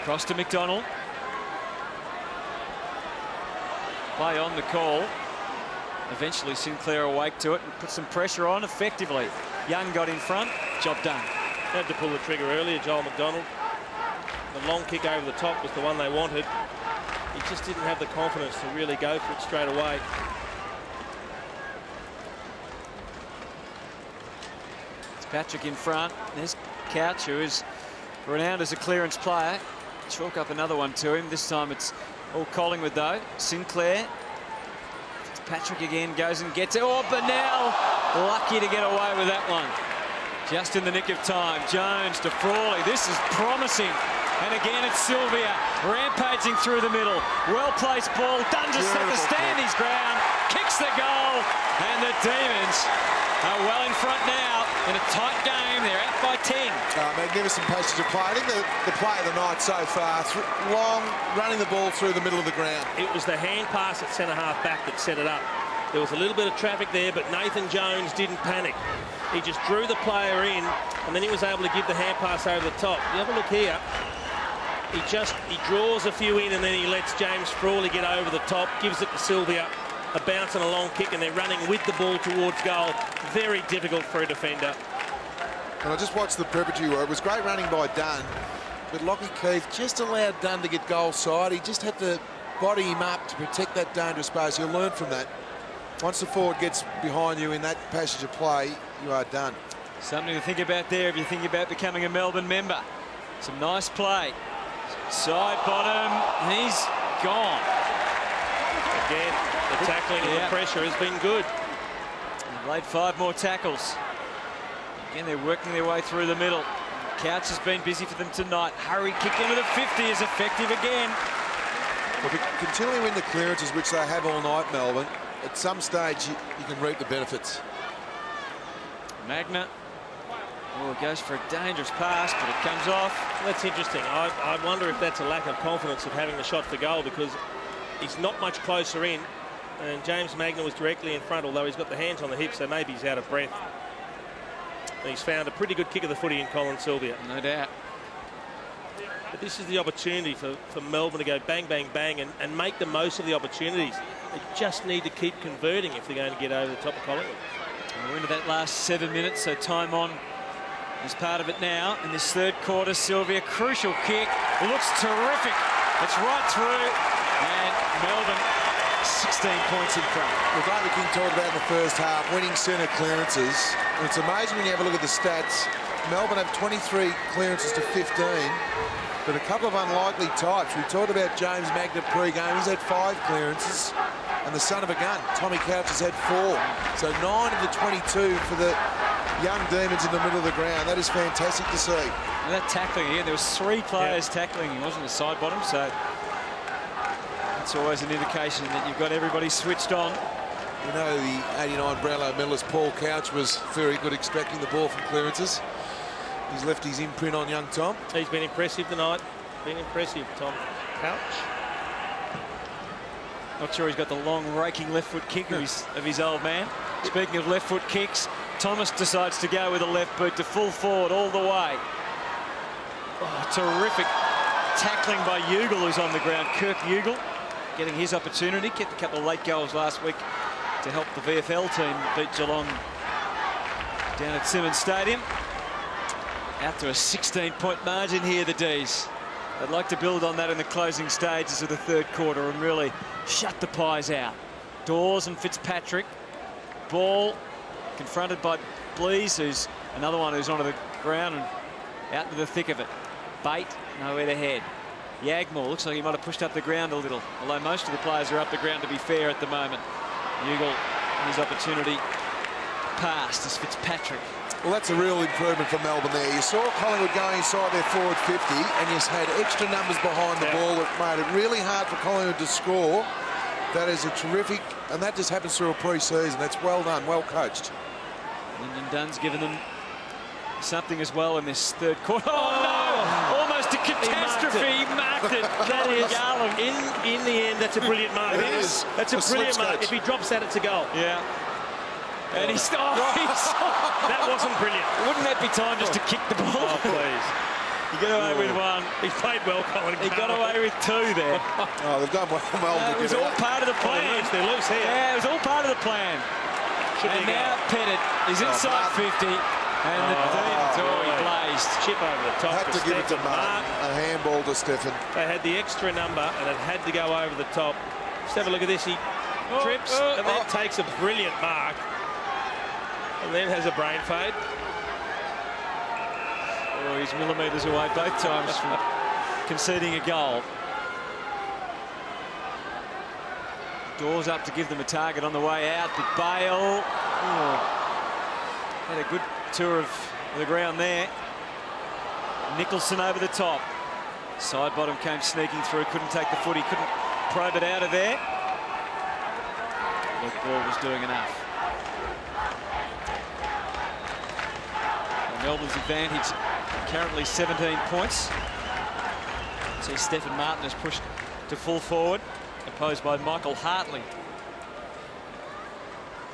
A: Cross to McDonald. Play on the call. Eventually Sinclair awake to it and put some pressure on effectively. Young got in front. Job done.
B: Had to pull the trigger earlier, Joel McDonald. The long kick over the top was the one they wanted. He just didn't have the confidence to really go for it straight away.
A: It's Patrick in front. There's Couch, who is renowned as a clearance player. Chalk up another one to him. This time it's all Collingwood, though. Sinclair. Patrick again goes and gets it. Oh, Burnell lucky to get away with that one. Just in the nick of time. Jones to Frawley. This is promising. And again, it's Sylvia rampaging through the middle. Well-placed ball. Dunn just had to stand his ground. Kicks the goal. And the Demons are well in front now in a tight game. They're out by 10.
D: Magnificent passage of play. I think the play of the night so far. Long, running the ball through the middle of the ground.
B: It was the hand pass at centre-half back that set it up. There was a little bit of traffic there, but Nathan Jones didn't panic. He just drew the player in, and then he was able to give the hand pass over the top. You have a look here. He draws a few in, and then he lets James Frawley get over the top, gives it to Sylvia, a bounce and a long kick, and they're running with the ball towards goal. Very difficult for a defender.
D: And I just watched the preparatory work. It was great running by Dunn, but Lockie Keefe just allowed Dunn to get goal side. He just had to body him up to protect that dangerous space. You'll learn from that. Once the forward gets behind you in that passage of play, you are done.
A: Something to think about there if you think about becoming a Melbourne member. Some nice play. Side bottom, he's gone.
B: Again, the tackling and the pressure has been good.
A: They've laid 5 more tackles. Again, they're working their way through the middle. Couch has been busy for them tonight. Hurry kick into the 50 is effective again.
D: Well, if you continually win the clearances, which they have all night, Melbourne, at some stage you can reap the benefits.
A: Magna. Oh, it goes for a dangerous pass, but it comes off.
B: That's interesting. I wonder if that's a lack of confidence of having the shot for goal, because he's not much closer in, and James Magna was directly in front, although he's got the hands on the hips, so maybe he's out of breath. And he's found a pretty good kick of the footy in Colin Sylvia.
A: No doubt.
B: But this is the opportunity for Melbourne to go bang, bang, bang and make the most of the opportunities. They just need to keep converting if they're going to get over the top of Collingwood.
A: We're into that last 7 minutes, so time on is part of it now. In this third quarter, Sylvia, crucial kick. It looks terrific. It's right through, and Melbourne 16 points in front.
D: Well, like the King talked about in the first half, winning centre clearances. And it's amazing when you have a look at the stats. Melbourne have 23 clearances to 15, but a couple of unlikely types. We talked about James Magna pre-game. He's had 5 clearances. And the son of a gun, Tommy Couch, has had 4. So 9 of the 22 for the young demons in the middle of the ground. That is fantastic to see.
A: And that tackling again, there was 3 players tackling. He wasn't a side bottom, so it's always an indication that you've got everybody switched on.
D: You know, the 89 Brownlow medalist Paul Couch was very good extracting the ball from clearances. He's left his imprint on young Tom.
B: He's been impressive tonight. Been impressive, Tom Couch.
A: Not sure he's got the long raking left foot kick of his old man. Speaking of left foot kicks, Thomas decides to go with a left boot to full forward all the way. Oh, terrific tackling by Ugle, who's on the ground. Kirk Ugle getting his opportunity. Kicked a couple of late goals last week to help the VFL team beat Geelong down at Simmons Stadium. Out to a 16-point margin here, the D's. They'd like to build on that in the closing stages of the third quarter and really shut the Pies out. Dawes and Fitzpatrick. Ball confronted by Blees, who's another one who's onto the ground and out into the thick of it. Bate, nowhere to head. Yagmore looks like he might have pushed up the ground a little, although most of the players are up the ground, to be fair, at the moment. Ugle, his opportunity passed as Fitzpatrick.
D: Well, that's a real improvement for Melbourne there. You saw Collingwood going inside their forward 50 and you had extra numbers behind the ball that made it really hard for Collingwood to score. That is a terrific, and that just happens through a pre-season. That's well done, well coached.
A: Lynden Dunn's given them something as well in this third quarter. Oh, no! Almost a catastrophe. He marked it.
B: That is, in the end, that's a brilliant mark.
D: It is.
B: That's a brilliant mark. If he drops that, it's a goal.
A: Yeah. And he's...
B: That wasn't brilliant.
A: Wouldn't that be time just to kick the ball?
B: Oh, please.
A: He got away with one.
B: He's played well, Colin.
A: He got away with 2 there.
D: Oh, they've done well.
A: It was all part of the plan.
B: They're loose here.
A: Yeah, it was all part of the plan. And now Petterd is inside 50. And the Demons, he blazed.
B: Chip over the top.
D: Had to give it to Martin. A handball to Stefan.
B: They had the extra number and it had to go over the top. Just have a look at this. He trips and then takes a brilliant mark. And then has a brain fade.
A: Oh, he's millimetres away both times from conceding a goal. Dawes up to give them a target on the way out, but Bale had a good tour of the ground there. Nicholson over the top. Side bottom came sneaking through, couldn't take the footy, couldn't probe it out of there. The ball was doing enough. Melbourne's advantage currently 17 points. See, Stefan Martin has pushed to full forward, opposed by Michael Hartley,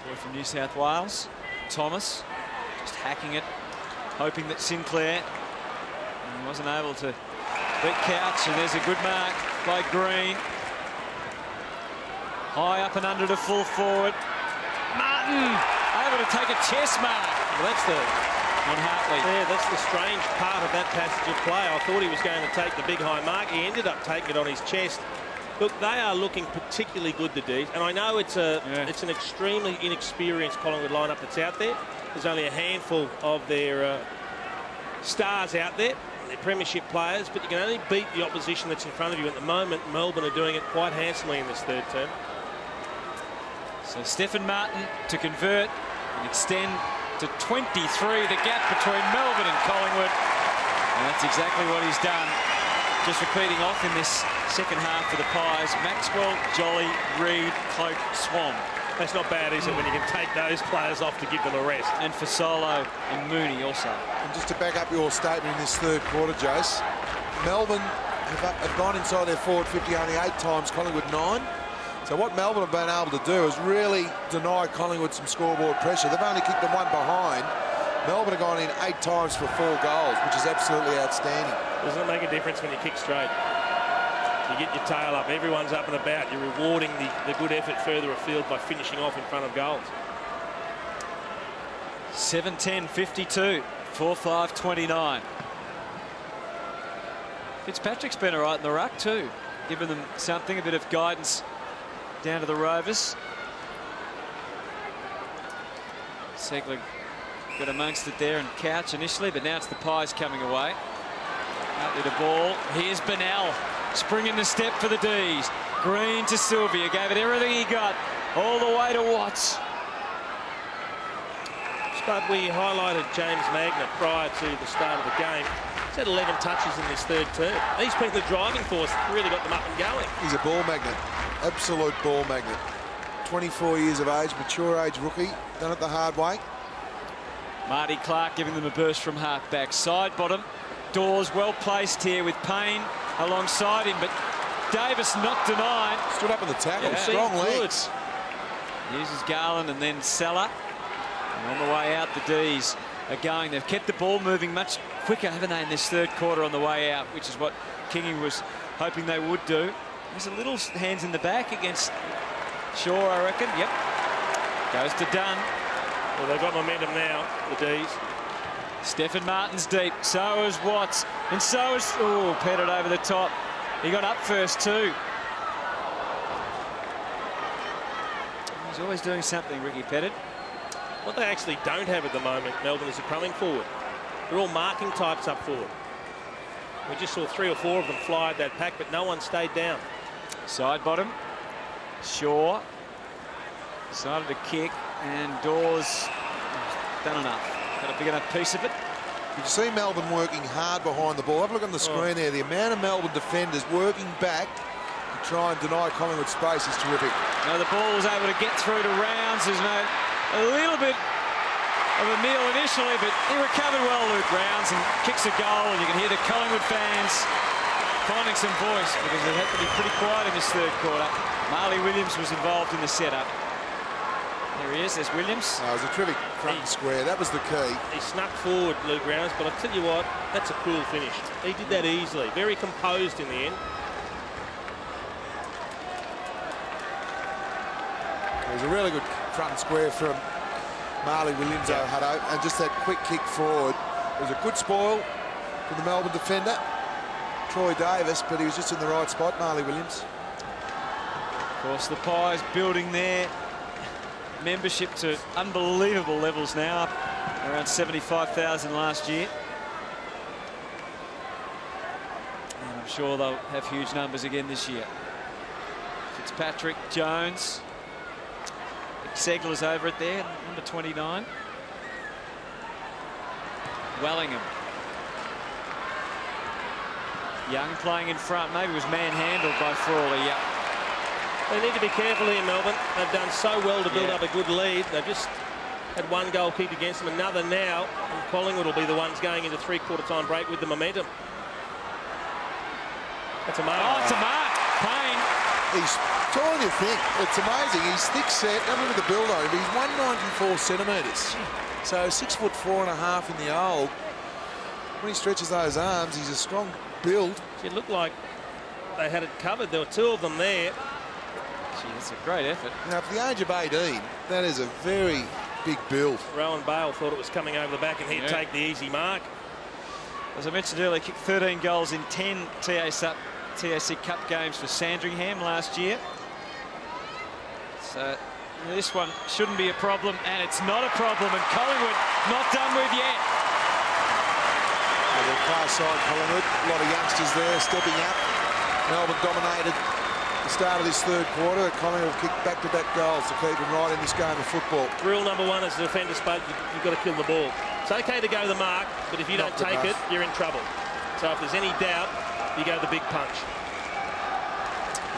A: boy from New South Wales. Thomas just hacking it, hoping that Sinclair, he wasn't able to beat Couch, and there's a good mark by Green. High up and under to full forward. Martin able to take a chest mark. Well, that's the... on Hartley.
B: Yeah, that's the strange part of that passage of play. I thought he was going to take the big high mark. He ended up taking it on his chest. Look, they are looking particularly good, the D's. And I know it's an extremely inexperienced Collingwood lineup that's out there. There's only a handful of their stars out there, their premiership players, but you can only beat the opposition that's in front of you. At the moment, Melbourne are doing it quite handsomely in this third term.
A: So Stefan Martin to convert and extend to 23, the gap between Melbourne and Collingwood. And that's exactly what he's done. Just repeating off in this second half for the Pies. Maxwell, Jolly, Reid, Cloak, Swan.
B: That's not bad, is it, when you can take those players off to give them a rest?
A: And Fasolo and Mooney also.
D: And just to back up your statement in this third quarter, Jace, Melbourne have gone inside their forward 50 only 8 times, Collingwood 9. So what Melbourne have been able to do is really deny Collingwood some scoreboard pressure. They've only kicked them 1 behind. Melbourne have gone in 8 times for 4 goals, which is absolutely outstanding.
B: Doesn't it make a difference when you kick straight? You get your tail up, everyone's up and about. You're rewarding the good effort further afield by finishing off in front of goals.
A: 7-10-52, 4-5-29. Fitzpatrick's been all right in the ruck too, giving them something, a bit of guidance down to the Rovers. Segler got amongst it there and Couch initially, but now it's the Pies coming away. Hartley to ball. Here's Bennell springing the step for the D's. Green to Sylvia, gave it everything he got all the way to Watts.
B: Spud, we highlighted James Magnet prior to the start of the game. He's had 11 touches in this third term. He's been the driving force, really got them up and going.
D: He's a ball magnet, absolute ball magnet. 24 years of age, mature age rookie, done it the hard way.
A: Marty Clark giving them a burst from half-back. Side bottom. Dawes well placed here with Payne alongside him, but Davis not denied.
D: Stood up in the tackle, strong legs.
A: Uses Garland and then Salah. And on the way out, the D's are going. They've kept the ball moving much quicker, haven't they, in this third quarter on the way out, which is what Kingy was hoping they would do. There's a little hands in the back against Shaw, I reckon. Yep. Goes to Dunn.
B: Well, they've got momentum now, the D's.
A: Stefan Martin's deep. So is Watts. And so is... Oh, Petterd over the top. He got up first too. He's always doing something, Ricky Petterd.
B: What they actually don't have at the moment, Melbourne, is a coming forward. They're all marking types up forward. We just saw 3 or 4 of them fly at that pack, but no one stayed down.
A: Side bottom. Shaw. Decided to kick. And Dawes done enough. Got a big enough piece of it.
D: You can see Melbourne working hard behind the ball. Have a look on the screen there. The amount of Melbourne defenders working back to try and deny Collingwood space is terrific.
A: Now the ball was able to get through to Rounds. There's a little bit of a meal initially, but he recovered well, Luke Rounds, and kicks a goal. And you can hear the Collingwood fans finding some voice because they had to be pretty quiet in this third quarter. Marley Williams was involved in the setup. There he is, there's Williams.
D: It was a terrific front and square. That was the key.
B: He snuck forward, Luke Rounds, but I tell you what, that's a cool finish. He did that easily, very composed in the end.
D: It was a really good front and square from Marley Williams, Hutto, and just that quick kick forward. It was a good spoil from the Melbourne defender, Troy Davis, but he was just in the right spot, Marley Williams.
A: Of course, the Pies building their membership to unbelievable levels now, around 75,000 last year. And I'm sure they'll have huge numbers again this year. Fitzpatrick, Jones. Segler's over it there, number 29. Wellingham. Young playing in front, maybe was manhandled by Frawley,
B: They need to be careful here, Melbourne. They've done so well to build up a good lead. They've just had 1 goal kicked against them, another now, and Collingwood will be the ones going into 3/4 time break with the momentum. That's a mark.
A: Oh, it's a mark. Payne.
D: He's taller than you think. It's amazing. He's thick set. Have a look at the build over. He's 194 centimetres. So 6'4.5" in the old. When he stretches those arms, he's a strong build.
B: It looked like they had it covered. There were 2 of them there.
A: Gee, that's a great effort.
D: Now, for the age of 18, that is a very big build.
B: Rowan Bale thought it was coming over the back and he'd take the easy mark.
A: As I mentioned earlier, kicked 13 goals in 10 TAC Cup games for Sandringham last year. So this one shouldn't be a problem, and it's not a problem, and Collingwood not done with yet.
D: The far side Collingwood, a lot of youngsters there stepping up. Melbourne dominated the start of this third quarter. Collingwood have kicked back-to-back goals to keep them right in this game of football.
B: Rule number 1 as a defender, Spud, you've got to kill the ball. It's okay to go the mark, but if you don't take it, you're in trouble. So if there's any doubt, you go the big punch.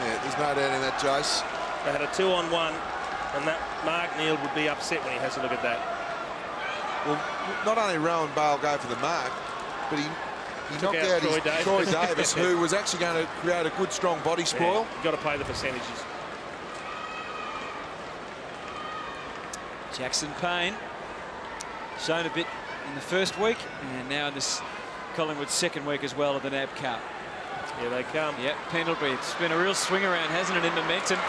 D: Yeah, there's no doubt in that, Jace.
B: They had a 2-on-1, and that Mark Neal would be upset when he has a look at that.
D: Well, not only Rowan Bale go for the mark, but he knocked out Troy Davis, who was actually going to create a good, strong body spoil.
B: You've got to play the percentages.
A: Jackson Payne shown a bit in the first week, and now in this Collingwood's second week as well of the NAB Cup.
B: Here they come.
A: Yep, Pendlebury. It's been a real swing around, hasn't it, in momentum.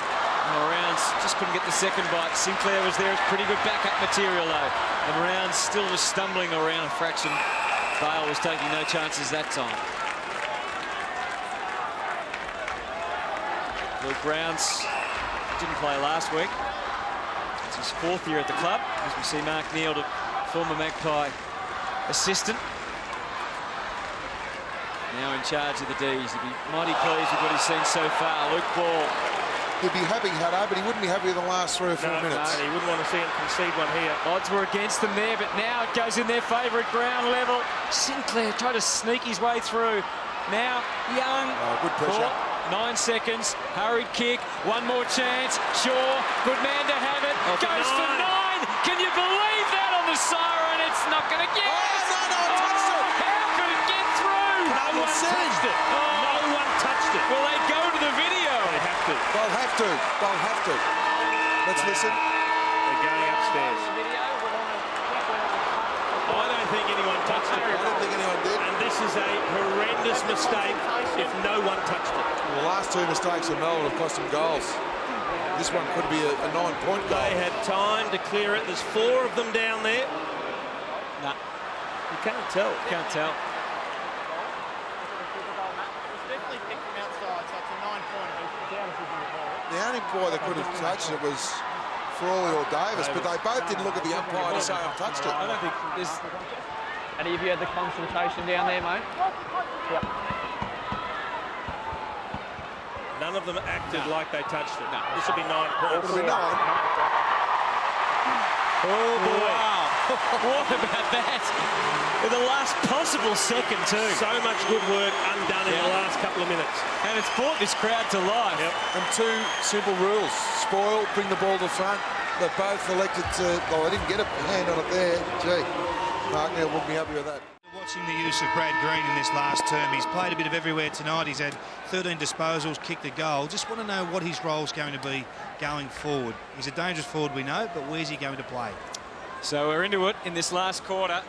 A: Rounds just couldn't get the second bite. Sinclair was there. It's pretty good backup material, though. And Rounds still was stumbling around a fraction. Bale was taking no chances that time. Luke Rounds didn't play last week. It's his 4th year at the club, as we see Mark Neal, the former Magpie assistant, now in charge of the D's. He'll be mighty pleased with what he's seen so far. Luke Ball
D: He'd be happy, Hutto, but he wouldn't be happy with the last 3 or 4 minutes.
B: No, he wouldn't want to see him concede one here.
A: Odds were against them there, but now it goes in their favour at ground level. Sinclair tried to sneak his way through. Now Young.
D: Good pressure.
A: 9 seconds. Hurried kick. One more chance. Shaw. Good man to have it. Goes for 9. Can you believe that on the siren? It's not going to get.
D: Oh, no, touched it.
A: How could it get through?
B: No one touched it. No one touched it.
A: Will they go to the video?
B: They have to.
D: They'll have to. They'll have to. Let's listen.
B: They're going upstairs. I don't think anyone touched it.
D: I don't think anyone did.
B: And this is a horrendous mistake if no one touched it.
D: Well, the last 2 mistakes of Melbourne have cost them goals. This one could be a 9-point goal.
B: They had time to clear it. There's 4 of them down there.
A: Nah.
B: You can't tell.
A: Can't tell.
D: The only boy that could have touched it was Frawley or Davis, but they both didn't look at the umpire to say I've touched it.
A: I don't think there's...
C: Any of you had the consultation down there, mate? Yep.
B: None of them acted like they touched it.
A: No.
B: This will be 9 points.
D: It'll be 9.
A: Oh, boy. Wow. What about that? In the last possible second, too.
B: So much good work undone in the last couple of minutes.
A: And it's brought this crowd to life.
B: Yep.
D: And 2 simple rules. Spoil, bring the ball to the front. They both elected to... Oh, they didn't get a hand on it there. Gee, Mark Neal wouldn't be happy with that.
E: Watching the use of Brad Green in this last term, he's played a bit of everywhere tonight. He's had 13 disposals, kicked a goal. Just want to know what his role's going to be going forward. He's a dangerous forward, we know, but where's he going to play?
A: So we're into it in this last quarter.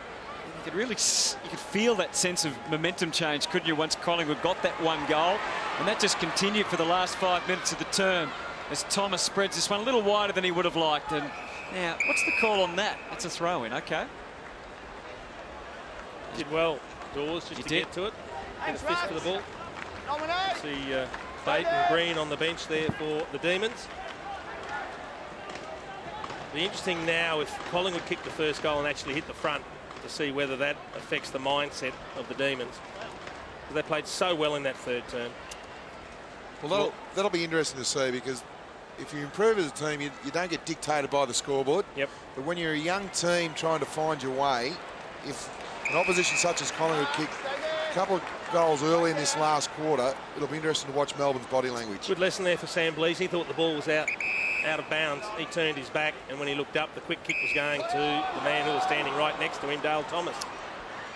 A: You could feel that sense of momentum change, couldn't you, once Collingwood got that 1 goal. And that just continued for the last 5 minutes of the term as Thomas spreads this one a little wider than he would have liked. And now, what's the call on that? That's a throw-in, okay.
B: Did well, Dawes, just to get to it. Get a fist for the ball. See Bate and Green on the bench there for the Demons. Be interesting now if Collingwood kicked the first goal and actually hit the front to see whether that affects the mindset of the Demons. They played so well in that 3rd term.
D: Well, that'll be interesting to see, because if you improve as a team, you don't get dictated by the scoreboard.
B: Yep.
D: But when you're a young team trying to find your way, if an opposition such as Collingwood kick a couple of goals early in this last quarter, it'll be interesting to watch Melbourne's body language.
B: Good lesson there for Sam Blease. He thought the ball was out of bounds. He turned his back, and when he looked up, the quick kick was going to the man who was standing right next to him, Dale Thomas.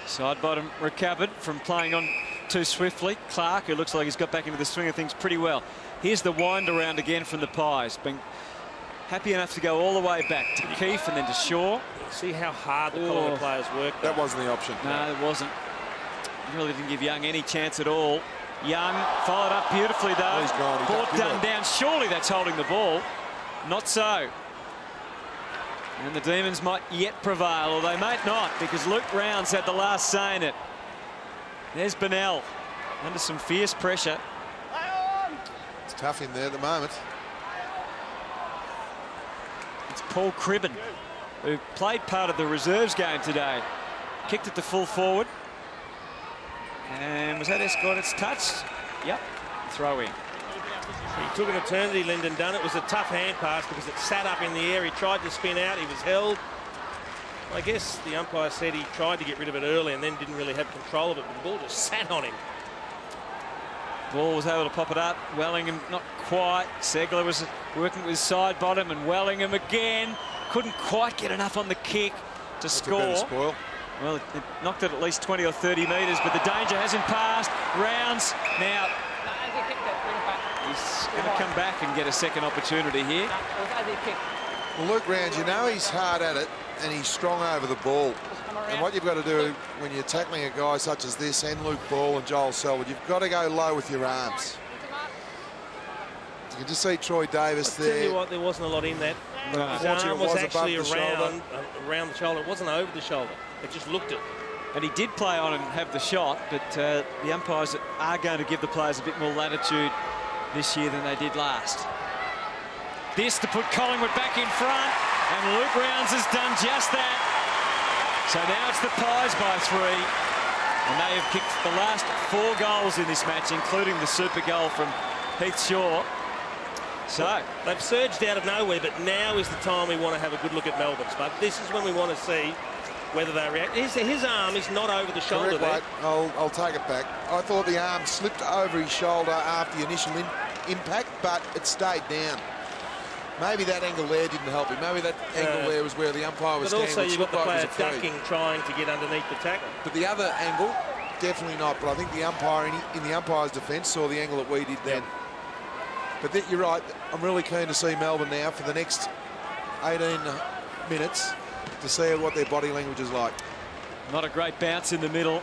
A: Side bottom recovered from playing on too swiftly. Clark, who looks like he's got back into the swing of things pretty well. Here's the wind around again from the Pies. Been happy enough to go all the way back to Keefe and then to Shaw.
B: See how hard the Collingwood players worked.
D: That wasn't the option.
A: No, it wasn't. He really didn't give Young any chance at all. Young followed up beautifully, though.
D: He's gone. He's
A: Brought Dunn down. Surely that's holding the ball. Not so. And the Demons might yet prevail, or they might not, because Luke Rounds had the last say in it. There's Bennell under some fierce pressure.
D: It's tough in there at the moment.
A: It's Paul Cribben, who played part of the reserves game today. Kicked it to full forward. And was that Escott's touch? Yep. Throw in.
B: He took an eternity, Lynden Dunn. It was a tough hand pass because it sat up in the air. He tried to spin out. He was held. I guess the umpire said he tried to get rid of it early and then didn't really have control of it, but the ball just sat on him.
A: Ball was able to pop it up. Wellingham not quite. Segler was working with side bottom, and Wellingham again couldn't quite get enough on the kick to score.
D: Spoil.
A: Well, it knocked it at least 20 or 30 metres, but the danger hasn't passed. Rounds now. He's going to come back and get a second opportunity here.
D: Well, Luke Rounds, you know he's hard at it and he's strong over the ball. And what you've got to do when you're tackling a guy such as this, and Luke Ball and Joel Selwood, you've got to go low with your arms. You can just see Troy Davis there.
B: Tell you what, there wasn't a lot in that.
D: No.
B: His arm was actually
D: around
B: the shoulder. It wasn't over the shoulder. It just looked it.
A: And he did play on and have the shot, but the umpires are going to give the players a bit more latitude this year than they did last. This to put Collingwood back in front, and Luke Rounds has done just that. So now it's the Pies by 3, and they have kicked the last 4 goals in this match, including the super goal from Heath Shaw. So
B: they've surged out of nowhere, but now is the time we want to have a good look at Melbourne's. But this is when we want to see whether they react. His arm is not over the shoulder there.
D: I'll take it back. I thought the arm slipped over his shoulder after the initial impact, but it stayed down. Maybe that angle there didn't help him. Maybe that angle there was where the umpire was standing.
B: But also you've got the player ducking, trying to get underneath the tackle.
D: But the other angle, definitely not. But I think the umpire, in the umpire's defence, saw the angle that we did then. But you're right. I'm really keen to see Melbourne now for the next 18 minutes to see what their body language is like.
A: Not a great bounce in the middle.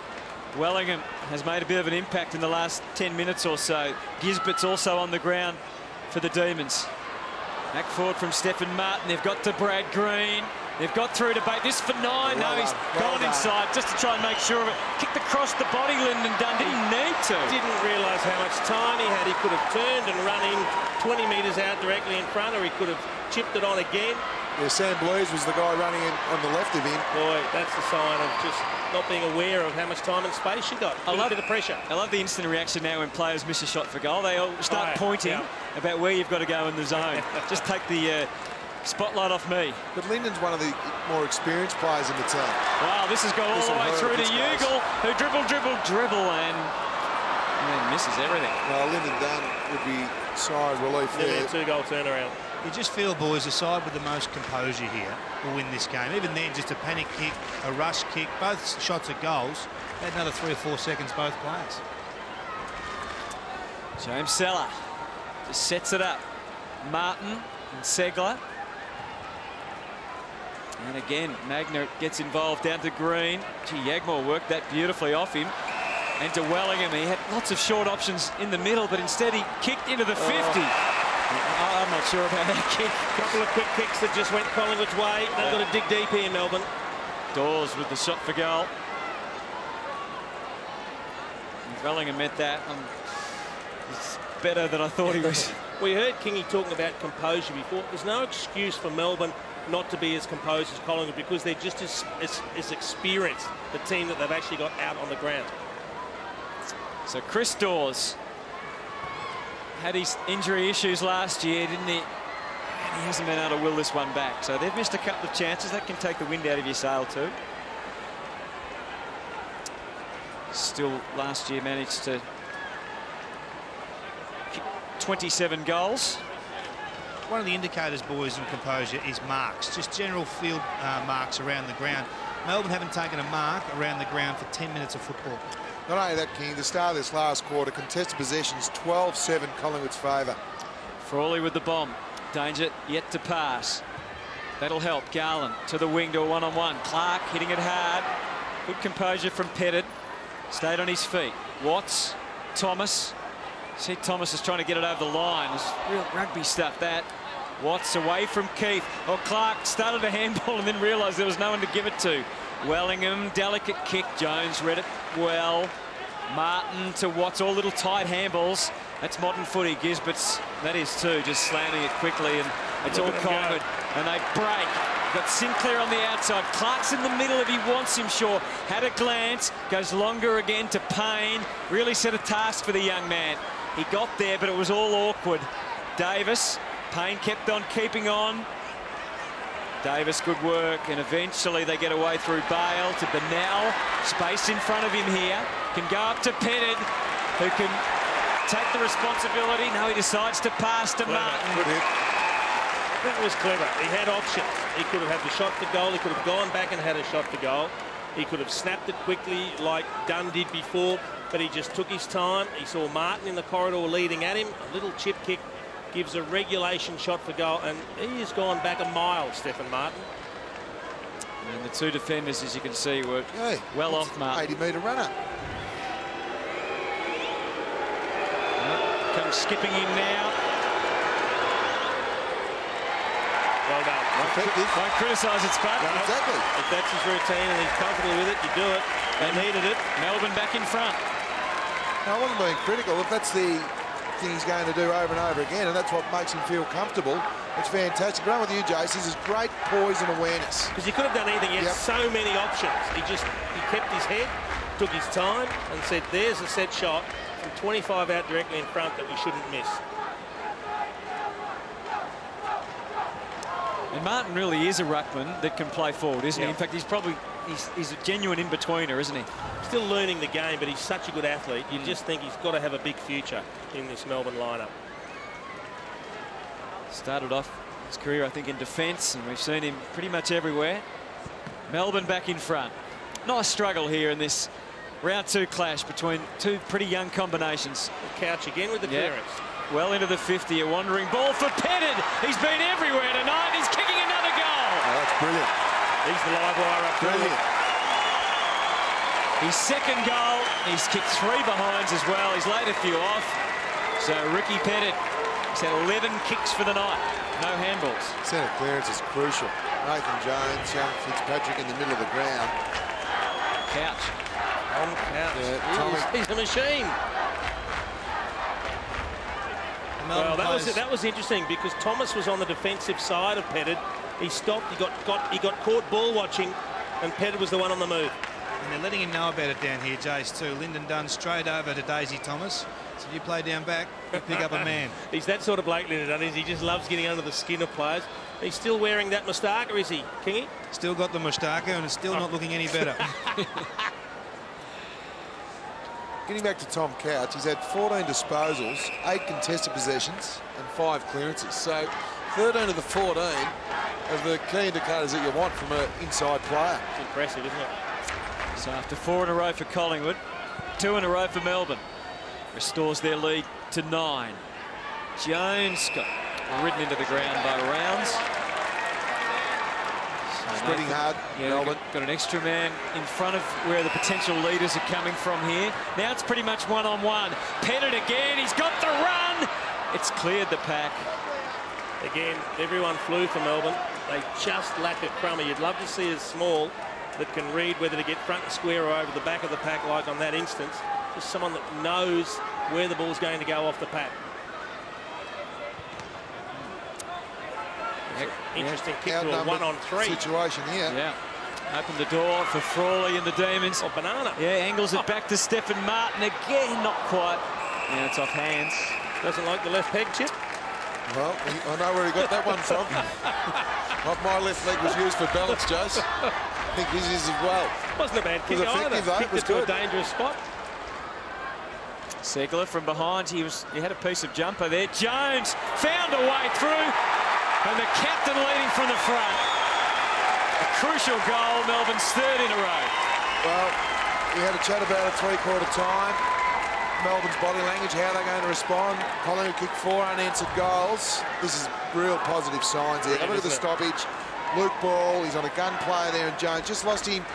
A: Wellingham has made a bit of an impact in the last 10 minutes or so. Gisbert's also on the ground for the Demons. Back forward from Stefan Martin. They've got to Brad Green. They've got through to Bate. This for 9. No, he's gone inside just to try and make sure of it. Kicked across the body, Lynden Dunn. Didn't need to.
B: Didn't realise how much time he had. He could have turned and run in 20 metres out directly in front, or he could have chipped it on again.
D: Yeah, Sam Blues was the guy running in on the left of him.
B: Boy, that's a sign of just not being aware of how much time and space you got. A bit of pressure.
A: I love the instant reaction now when players miss a shot for goal. They all start pointing about where you've got to go in the zone. Just take the spotlight off me.
D: But Linden's one of the more experienced players in the team.
A: Wow, this has gone all the way through to Ugle, who dribble, and misses everything.
D: Well, Lynden Dunn would be sigh of relief there.
B: A 2-goal turnaround.
E: You just feel, boys, the side with the most composure here will win this game. Even then, just a panic kick, a rush kick, both shots at goals. Had another 3 or 4 seconds, both players.
A: James Seller just sets it up. Martin and Segler. And again, Magner gets involved down to Green. Gee, Yagmore worked that beautifully off him. And to Wellingham, he had lots of short options in the middle, but instead he kicked into the 50. I'm not sure about that kick.
B: A couple of quick kicks that just went Collingwood's way. They've got to dig deep here, Melbourne.
A: Dawes with the shot for goal. And Wellingham met that. It's better than I thought he was.
B: We heard Kingy talking about composure before. There's no excuse for Melbourne not to be as composed as Collingwood because they're just as experienced, the team that they've actually got out on the ground.
A: So Chris Dawes had his injury issues last year, didn't he? And he hasn't been able to will this one back. So they've missed a couple of chances. That can take the wind out of your sail too. Still last year managed to kick 27 goals.
E: One of the indicators, boys, in composure is marks, just general field marks around the ground. Melbourne haven't taken a mark around the ground for 10 minutes of football.
D: Not only that, King, the start of this last quarter, contested possessions 12-7 Collingwood's favour.
A: Frawley with the bomb. Danger yet to pass. That'll help. Garland to the wing to a one-on-one. Clark hitting it hard. Good composure from Petterd. Stayed on his feet. Watts, Thomas. See, Thomas is trying to get it over the line. It's real rugby stuff, that. Watts away from Keith. Oh, Clark started a handball and then realised there was no one to give it to. Wellingham, delicate kick. Jones read it well. Martin to Watts, all little tight handballs. That's modern footy. Gisbert's, that is too, just slamming it quickly, and it's all Collingwood. And they break. Got Sinclair on the outside. Clark's in the middle if he wants him, sure. Had a glance, goes longer again to Payne. Really set a task for the young man. He got there, but it was all awkward. Davis, Payne kept on keeping on. Davis, good work, and eventually they get away through Bale to Bennell. Space in front of him here. Can go up to Petterd, who can take the responsibility. No, he decides to pass to Martin.
D: Good hit.
B: That was clever. He had options. He could have had the shot to goal. He could have gone back and had a shot to goal. He could have snapped it quickly like Dunn did before, but he just took his time. He saw Martin in the corridor leading at him. A little chip kick gives a regulation shot for goal, and he has gone back a mile, Stefan Martin.
A: And the two defenders, as you can see, were well off Martin.
D: 80-metre runner.
A: Comes skipping in now.
B: Well done.
A: Won't criticise it, Spud.
D: No, exactly.
B: If that's his routine and he's comfortable with it, you do it. They needed it.
A: Melbourne back in front.
D: No, I wasn't being critical. If that's the thing he's going to do over and over again, and that's what makes him feel comfortable, it's fantastic. Run with you, Jace. This is great poise and awareness.
B: Because he could have done anything. He had so many options. He kept his head, took his time, and said, there's a set shot from 25 out directly in front that we shouldn't miss.
A: And Martin really is a ruckman that can play forward, isn't he? In fact, he's a genuine in-betweener, isn't he?
B: Still learning the game, but he's such a good athlete. You just think he's got to have a big future in this Melbourne lineup.
A: Started off his career, I think, in defence, and we've seen him pretty much everywhere. Melbourne back in front. Nice struggle here in this round 2 clash between two pretty young combinations.
B: Couch again with the clearance.
A: Well into the 50, a wandering ball for Petterd. He's been everywhere tonight. He's kicking another goal.
D: Oh, that's brilliant.
B: He's the live wire up.
D: Brilliant.
A: His second goal. He's kicked 3 behinds as well. He's laid a few off. So Ricky Petterd, he's had 11 kicks for the night. No handballs.
D: Centre clearance is crucial. Nathan Jones, young Fitzpatrick in the middle of the ground.
A: Couch.
B: He's a machine. Well, that was interesting because Thomas was on the defensive side of Petterd. He stopped. He got caught ball watching, and Petterd was the one on the move.
E: And they're letting him know about it down here, Jace, too. Lynden Dunn straight over to Daisy Thomas. So if you play down back, you pick up a man.
B: He's that sort of bloke, Lynden Dunn, is he just loves getting under the skin of players. He's still wearing that moustache, or is he, Kingy?
E: Still got the moustache, and it's still not looking any better.
D: Getting back to Tom Couch, he's had 14 disposals, 8 contested possessions and 5 clearances. So 13 of the 14 of the key indicators that you want from an inside player.
B: It's impressive, isn't it?
A: So after 4 in a row for Collingwood, 2 in a row for Melbourne. Restores their lead to 9. Jones got ridden into the ground by Rounds.
D: Spreading hard, Melbourne.
A: Got an extra man in front of where the potential leaders are coming from here. Now it's pretty much one-on-one. Petterd again, he's got the run. It's cleared the pack.
B: Again, everyone flew for Melbourne. They just lack a crummy. You'd love to see a small that can read whether to get front and square or over the back of the pack, like on that instance. Just someone that knows where the ball's going to go off the pack. Interesting kick to a 1-on-3
D: situation here.
A: Yeah. Open the door for Frawley and the Demons.
B: Oh, banana.
A: Yeah, angles it back to Stefan Martin again. Not quite. Yeah, it's off hands.
B: Doesn't like the left peg chip.
D: Well, I know where he got that one from. My left leg was used for balance, Jose. I think his is as well.
B: Wasn't a bad kick either. Kicked it to a dangerous spot.
A: Segler from behind. He had a piece of jumper there. Jones found a way through. And the captain leading from the front. A crucial goal, Melbourne's 3rd in a row.
D: Well, we had a chat about it 3/4 time. Melbourne's body language, how they're going to respond. Colin kicked 4 unanswered goals. This is real positive signs here. Look at the stoppage. Luke Ball, he's on a gun player there, and Jones just lost him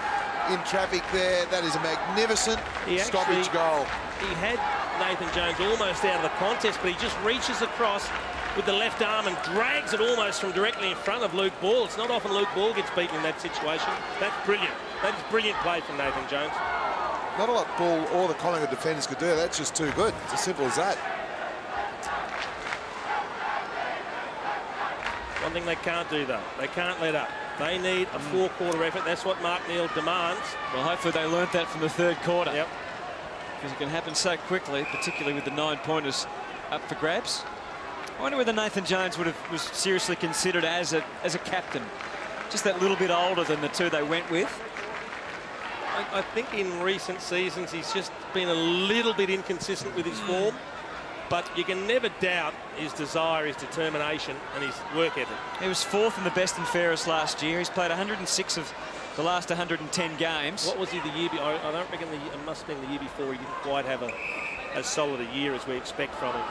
D: in traffic there. That is a magnificent stoppage goal.
B: He had Nathan Jones almost out of the contest, but he just reaches across with the left arm and drags it almost from directly in front of Luke Ball. It's not often Luke Ball gets beaten in that situation. That's brilliant. That is brilliant play from Nathan Jones.
D: Not a lot Ball or the Collingwood defenders could do. That's just too good. It's as simple as that.
B: One thing they can't do, though, they can't let up. They need a 4-quarter effort. That's what Mark Neal demands.
A: Well, hopefully they learnt that from the 3rd quarter.
B: Yep.
A: Because it can happen so quickly, particularly with the 9-pointers up for grabs. I wonder whether Nathan Jones was seriously considered as a captain. Just that little bit older than the 2 they went with.
B: I think in recent seasons he's just been a little bit inconsistent with his form. But you can never doubt his desire, his determination and his work ethic.
A: He was 4th in the best and fairest last year. He's played 106 of the last 110 games.
B: What was he the year before? I don't reckon it must have been the year before. He didn't quite have as solid a year as we expect from him.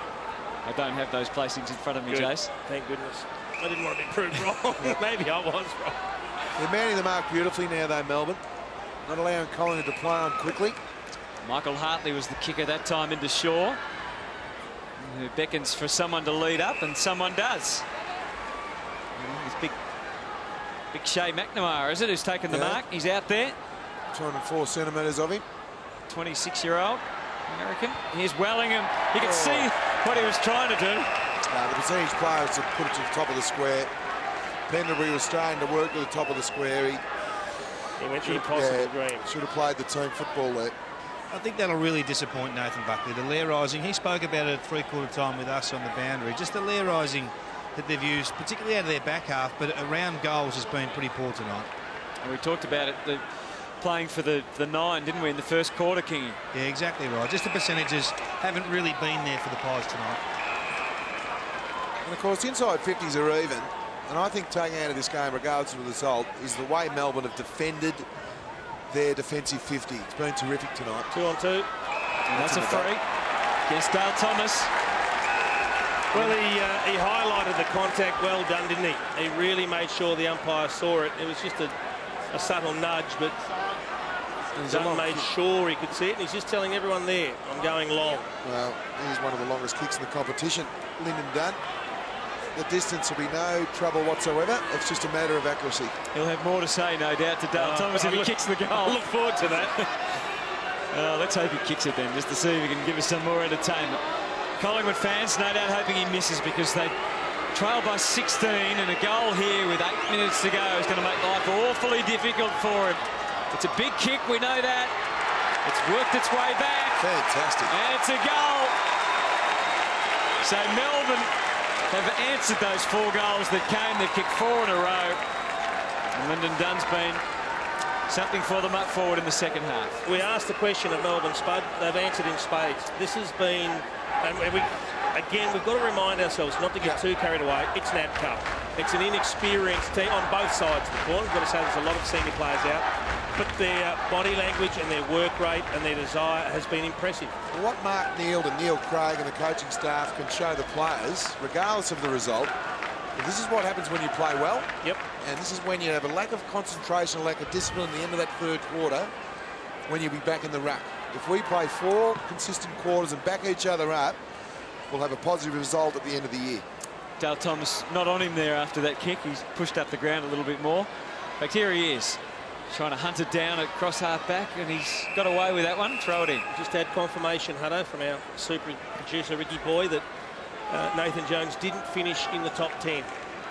A: I don't have those placings in front of me,
B: Good.
A: Jace.
B: Thank goodness. I didn't want to be proved wrong. Maybe I was wrong.
D: They're manning the mark beautifully now, though, Melbourne. Not allowing Colin to play on quickly.
A: Michael Hartley was the kicker that time into Shaw, who beckons for someone to lead up, and someone does. It's big Shay McNamara, is it, who's taken the mark? He's out there.
D: 204 centimetres of him.
A: 26-year-old American. Here's Wellingham. You can see what he was trying to do.
D: The percentage player was to put it to the top of the square. Pendlebury was starting to work to the top of the square.
B: He went the impossible dream.
D: Should have played the team football there.
E: I think that'll really disappoint Nathan Buckley. The lair rising, he spoke about it at 3/4 time with us on the boundary. Just the lair rising that they've used, particularly out of their back half, but around goals has been pretty poor tonight.
A: And we talked about it, playing for the 9, didn't we, in the first quarter, Kingy?
E: Yeah, exactly right. Just the percentages haven't really been there for the Pies tonight.
D: And of course, inside 50s are even. And I think taking out of this game, regardless of the result, is the way Melbourne have defended their defensive 50. It's been terrific tonight.
B: 2 on 2.
A: And that's a free against Dale Thomas.
B: Well, he highlighted the contact well done, didn't he? He really made sure the umpire saw it. It was just a subtle nudge, but Dunn made sure he could see it. And he's just telling everyone there, I'm going long.
D: Well, he's one of the longest kicks in the competition, Lynden Dunn. The distance will be no trouble whatsoever. It's just a matter of accuracy.
A: He'll have more to say, no doubt, to Dale Thomas if he kicks the goal.
B: I look forward to that.
A: Let's hope he kicks it then, just to see if he can give us some more entertainment. Collingwood fans, no doubt hoping he misses, because they trail by 16, and a goal here with 8 minutes to go is going to make life awfully difficult for him. It's a big kick, we know that. It's worked its way back.
D: Fantastic.
A: And it's a goal. So Melbourne have answered those 4 goals that came. They've kicked 4 in a row. And Lynden Dunn's been something for them up forward in the second half.
B: We asked the question of Melbourne, Spud. They've answered in spades. This has been... And again, we've got to remind ourselves not to get too carried away. It's NAB Cup. It's an inexperienced team on both sides of the court. We've got to say there's a lot of senior players out. But their body language and their work rate and their desire has been impressive.
D: What Mark Neal and Neil Craig and the coaching staff can show the players, regardless of the result, this is what happens when you play well.
B: Yep.
D: And this is when you have a lack of concentration, a lack of discipline at the end of that third quarter, when you'll be back in the ruck. If we play 4 consistent quarters and back each other up, we'll have a positive result at the end of the year.
A: Dale Thomas not on him there after that kick. He's pushed up the ground a little bit more. In fact, here he is, trying to hunt it down at cross half back, and he's got away with that one. Throw it in.
B: Just had confirmation, Hutto, from our super producer Ricky Boy, that Nathan Jones didn't finish in the top 10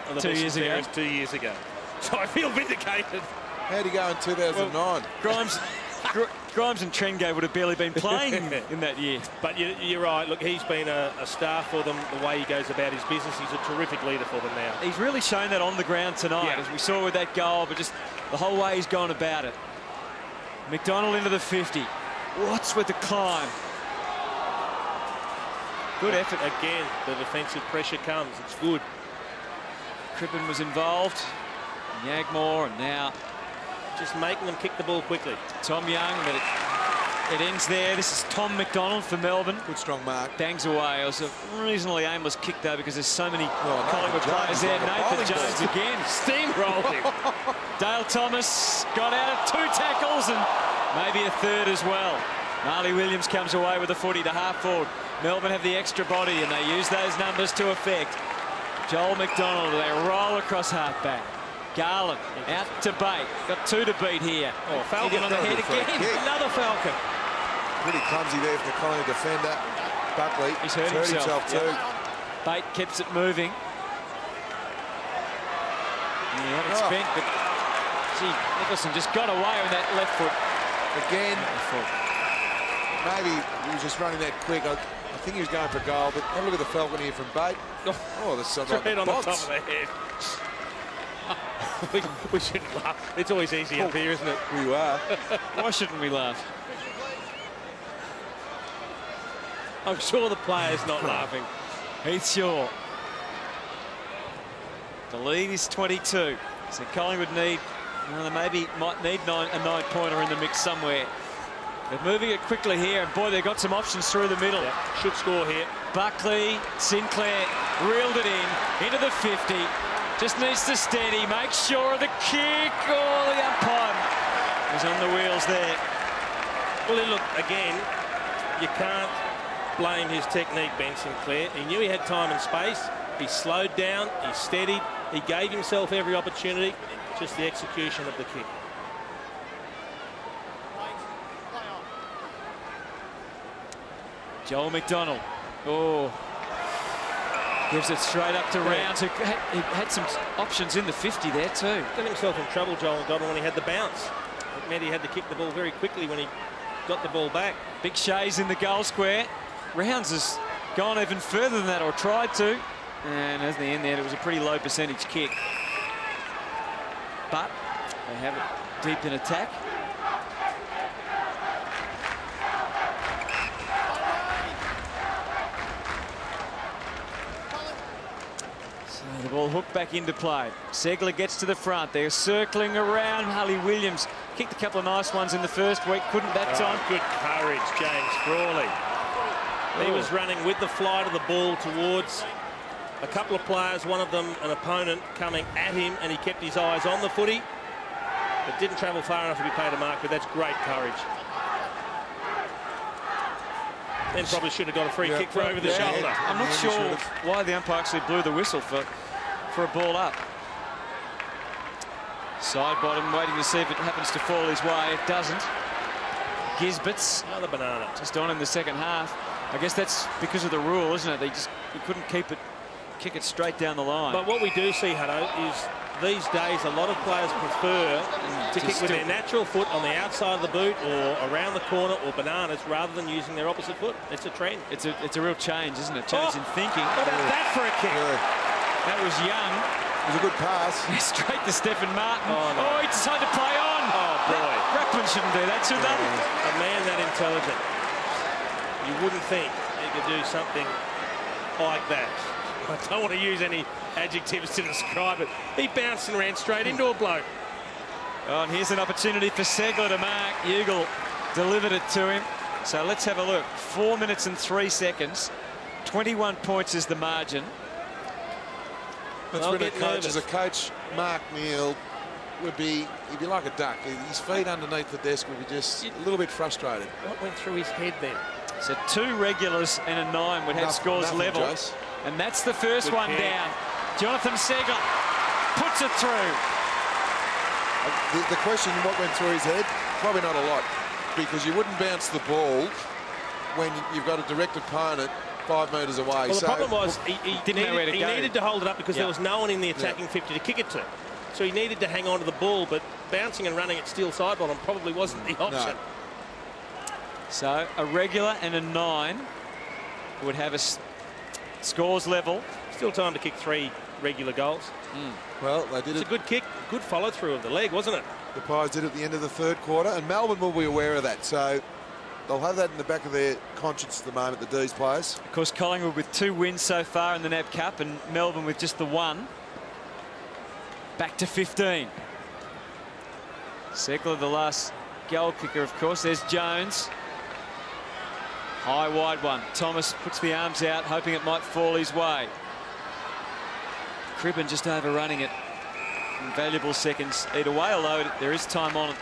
B: of the
A: 2 years ago.
B: 2 years ago. So I feel vindicated.
D: How'd he go in 2009?
A: Well, Grimes and Trengay would have barely been playing in that year.
B: But you're right. Look, he's been a star for them, the way he goes about his business. He's a terrific leader for them now.
A: He's really shown that on the ground tonight, as we saw with that goal, but just the whole way he's gone about it. McDonald into the 50. What's with the climb? Good effort.
B: Again, the defensive pressure comes. It's good.
A: Crippen was involved. Yagmore, and now
B: just making them kick the ball quickly.
A: Tom Young, but it ends there. This is Tom McDonald for Melbourne.
D: Good strong mark.
A: Bangs away. It was a reasonably aimless kick, though, because there's so many Collingwood players there. Nathan Jones again. Steamrolled him. Dale Thomas got out of 2 tackles and maybe a third as well. Marley Williams comes away with the footy to half forward. Melbourne have the extra body, and they use those numbers to effect. Joel McDonald, they roll across half back. Garland out to bait. Got 2 to beat here.
B: Oh, Falcon on the head again. Another Falcon.
D: Pretty clumsy there for the Collingwood defender. Buckley.
A: He's hurt himself
D: too.
A: Bait keeps it moving. Yeah, it's bent, but gee, Nicholson just got away with that left foot.
D: Again, maybe he was just running that quick. I think he was going for goal, but have a look at the Falcon here from Bate. Oh, that's something
B: straight on the top of the head. we shouldn't laugh. It's always easy up here, isn't it?
D: We are.
A: Why shouldn't we laugh?
B: I'm sure the player's not laughing.
A: Heath Shaw. The lead is 22. So Collingwood need, they might need a 9-pointer in the mix somewhere. They're moving it quickly here, and boy, they've got some options through the middle.
B: Yep. Should score here.
A: Buckley, Sinclair reeled it into the 50. Just needs to steady, make sure of the kick. Oh, the umpire was on the wheels there.
B: Well, look, again, you can't blame his technique, Ben Sinclair. He knew he had time and space. He slowed down, he steadied, he gave himself every opportunity. Just the execution of the kick.
A: Joel McDonald. Oh. Gives it straight up to Rounds. He had some options in the 50 there too.
B: Got himself in trouble, Joel McDonald, when he had the bounce. It meant he had to kick the ball very quickly when he got the ball back.
A: Big Shay's in the goal square. Rounds has gone even further than that, or tried to. And as the end there, it was a pretty low percentage kick. But they have it deep in attack. So the ball hooked back into play. Segler gets to the front. They're circling around. Harley Williams kicked a couple of nice ones in the first week. Couldn't that time.
B: Good courage, James Frawley. He was running with the flight of the ball towards a couple of players, one of them an opponent coming at him, and he kept his eyes on the footy, but didn't travel far enough to be paid a mark, but that's great courage. Then probably should have got a free kick for over the shoulder.
A: I'm not sure why the umpire actually blew the whistle for a ball up. Side bottom, waiting to see if it happens to fall his way. It doesn't. Gisbert's
B: Another banana.
A: just on in the second half. I guess that's because of the rule, isn't it? You couldn't kick it straight down the line.
B: But what we do see, Hutto, is these days a lot of players prefer to kick with their natural foot on the outside of the boot or around the corner or bananas rather than using their opposite foot. It's a trend.
A: It's a real change, isn't it? Change in thinking.
B: What about that for a kick?
A: That was Young.
D: It was a good pass.
A: Straight to Stefan Martin. Oh, he decided to play on.
B: Oh, boy.
A: Ruckman shouldn't do that, should they?
B: A man that intelligent, you wouldn't think he could do something like that. I don't want to use any adjectives to describe it. He bounced and ran straight into a bloke.
A: Oh, and here's an opportunity for Segler to mark. Ugle delivered it to him. So let's have a look. 4 minutes and 3 seconds. 21 points is the margin.
D: That's when a coach, as a coach, Mark Neal would be, he'd be like a duck. His feet underneath the desk would be just a little bit frustrated.
B: What went through his head then?
A: So 2 regulars and a 9 would have scores level.
D: Jace.
A: And that's the first one down. Jonathan Segler puts it through.
D: The question, what went through his head? Probably not a lot, because you wouldn't bounce the ball when you've got a direct opponent 5 metres away.
B: Well, the problem was he
A: didn't know where to go.
B: needed to hold it up because there was no one in the attacking 50 to kick it to. So he needed to hang on to the ball, but bouncing and running at steel side bottom probably wasn't the option.
D: No.
A: So a regular and a 9 would have a scores level.
B: Still time to kick 3 regular goals.
D: Well, they did
B: It's a good kick, good follow through of the leg, wasn't it?
D: The Pies did at the end of the third quarter, and Melbourne will be aware of that. So they'll have that in the back of their conscience at the moment, the D's players.
A: Of course, Collingwood with 2 wins so far in the NAB Cup, and Melbourne with just the 1. Back to 15. Segler, the last goal kicker, of course. There's Jones. High, wide one. Thomas puts the arms out, hoping it might fall his way. Cribben just overrunning it. In valuable seconds either way, although there is time on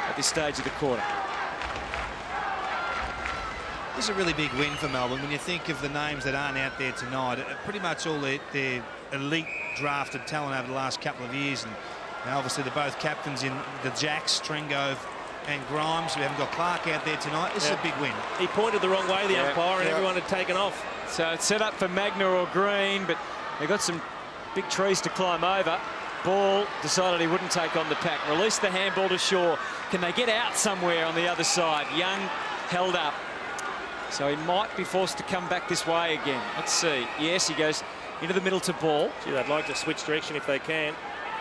A: at this stage of the quarter.
E: This is a really big win for Melbourne. When you think of the names that aren't out there tonight, pretty much all their elite drafted talent over the last couple of years. And obviously they're both captains in the Jacks, Stringove and Grimes. We haven't got Clark out there tonight. This is a big win.
B: He pointed the wrong way, the umpire, and everyone had taken off.
A: So it's set up for Magna or Green, but they've got some big trees to climb over. Ball decided he wouldn't take on the pack. Released the handball to Shaw. Can they get out somewhere on the other side? Young held up. So he might be forced to come back this way again. Let's see. Yes, he goes into the middle to Ball.
B: Gee, they'd like to switch direction if they can.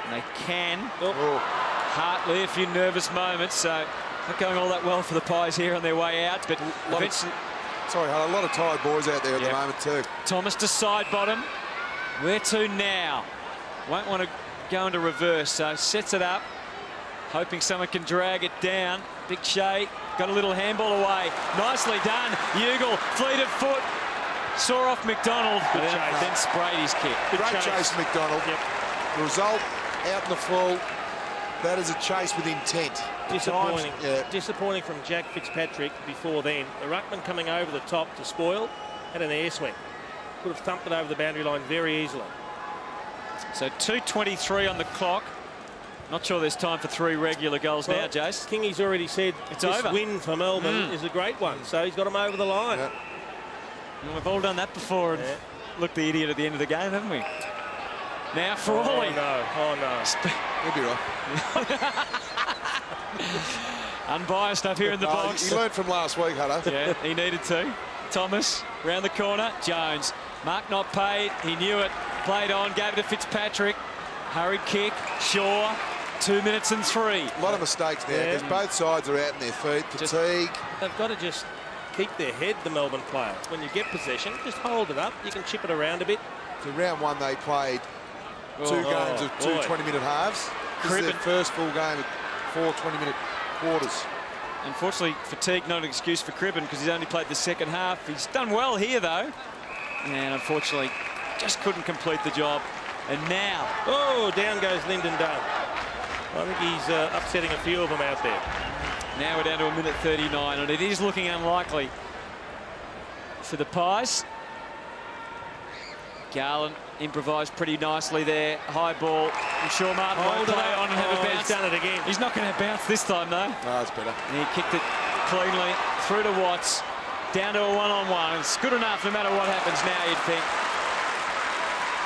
A: And they can.
B: Oh.
A: Hartley, a few nervous moments. So not going all that well for the Pies here on their way out. But eventually...
D: Sorry, a lot of tired boys out there at the moment too.
A: Thomas to side bottom. Where to now? Won't want to go into reverse, so sets it up, hoping someone can drag it down. Big Shea got a little handball away. Nicely done. Ugle, fleet of foot, saw off McDonald, but then sprayed his kick.
D: Great chase, McDonald.
B: Yep.
D: The result out in the full. That is a chase with intent.
B: Disappointing. Disappointing from Jack Fitzpatrick before then. The ruckman coming over the top to spoil had an air swing. Could have thumped it over the boundary line very easily.
A: So 2:23 on the clock. Not sure there's time for 3 regular goals now, Jace.
B: Kingy's already said
A: it's
B: this
A: over.
B: win for Melbourne is a great one, so he's got them over the line.
D: Yeah.
A: Well, we've all done that before and looked the idiot at the end of the game, haven't we? Now Frawley.
B: Oh no.
D: He'll be right.
A: Unbiased up here in the box.
D: He learned from last week, Hutto.
A: Yeah, he needed to. Thomas round the corner. Jones. Mark not paid. He knew it. Played on. Gave it to Fitzpatrick. Hurried kick. Shaw. 2 minutes and 3.
D: A lot of mistakes there because both sides are out in their feet. Fatigue.
B: They've got to just keep their head, the Melbourne players. When you get possession, just hold it up. You can chip it around a bit.
D: So round one, they played two games of two 20-minute halves. This is their first full game of 4 20-minute quarters.
A: Unfortunately, fatigue not an excuse for Cribben because he's only played the second half. He's done well here, though. And unfortunately, just couldn't complete the job. And now...
B: Oh, down goes Lynden Dunn. I think he's upsetting a few of them out there.
A: Now we're down to 1:39, and it is looking unlikely for the Pies. Garland improvised pretty nicely there. High ball. I'm sure Martin won't play on and have a bounce.
B: He's done it again.
A: He's not going to have bounce this time, though.
D: No, it's better.
A: And he kicked it cleanly through to Watts. Down to a one-on-one. It's good enough no matter what happens now, you'd think.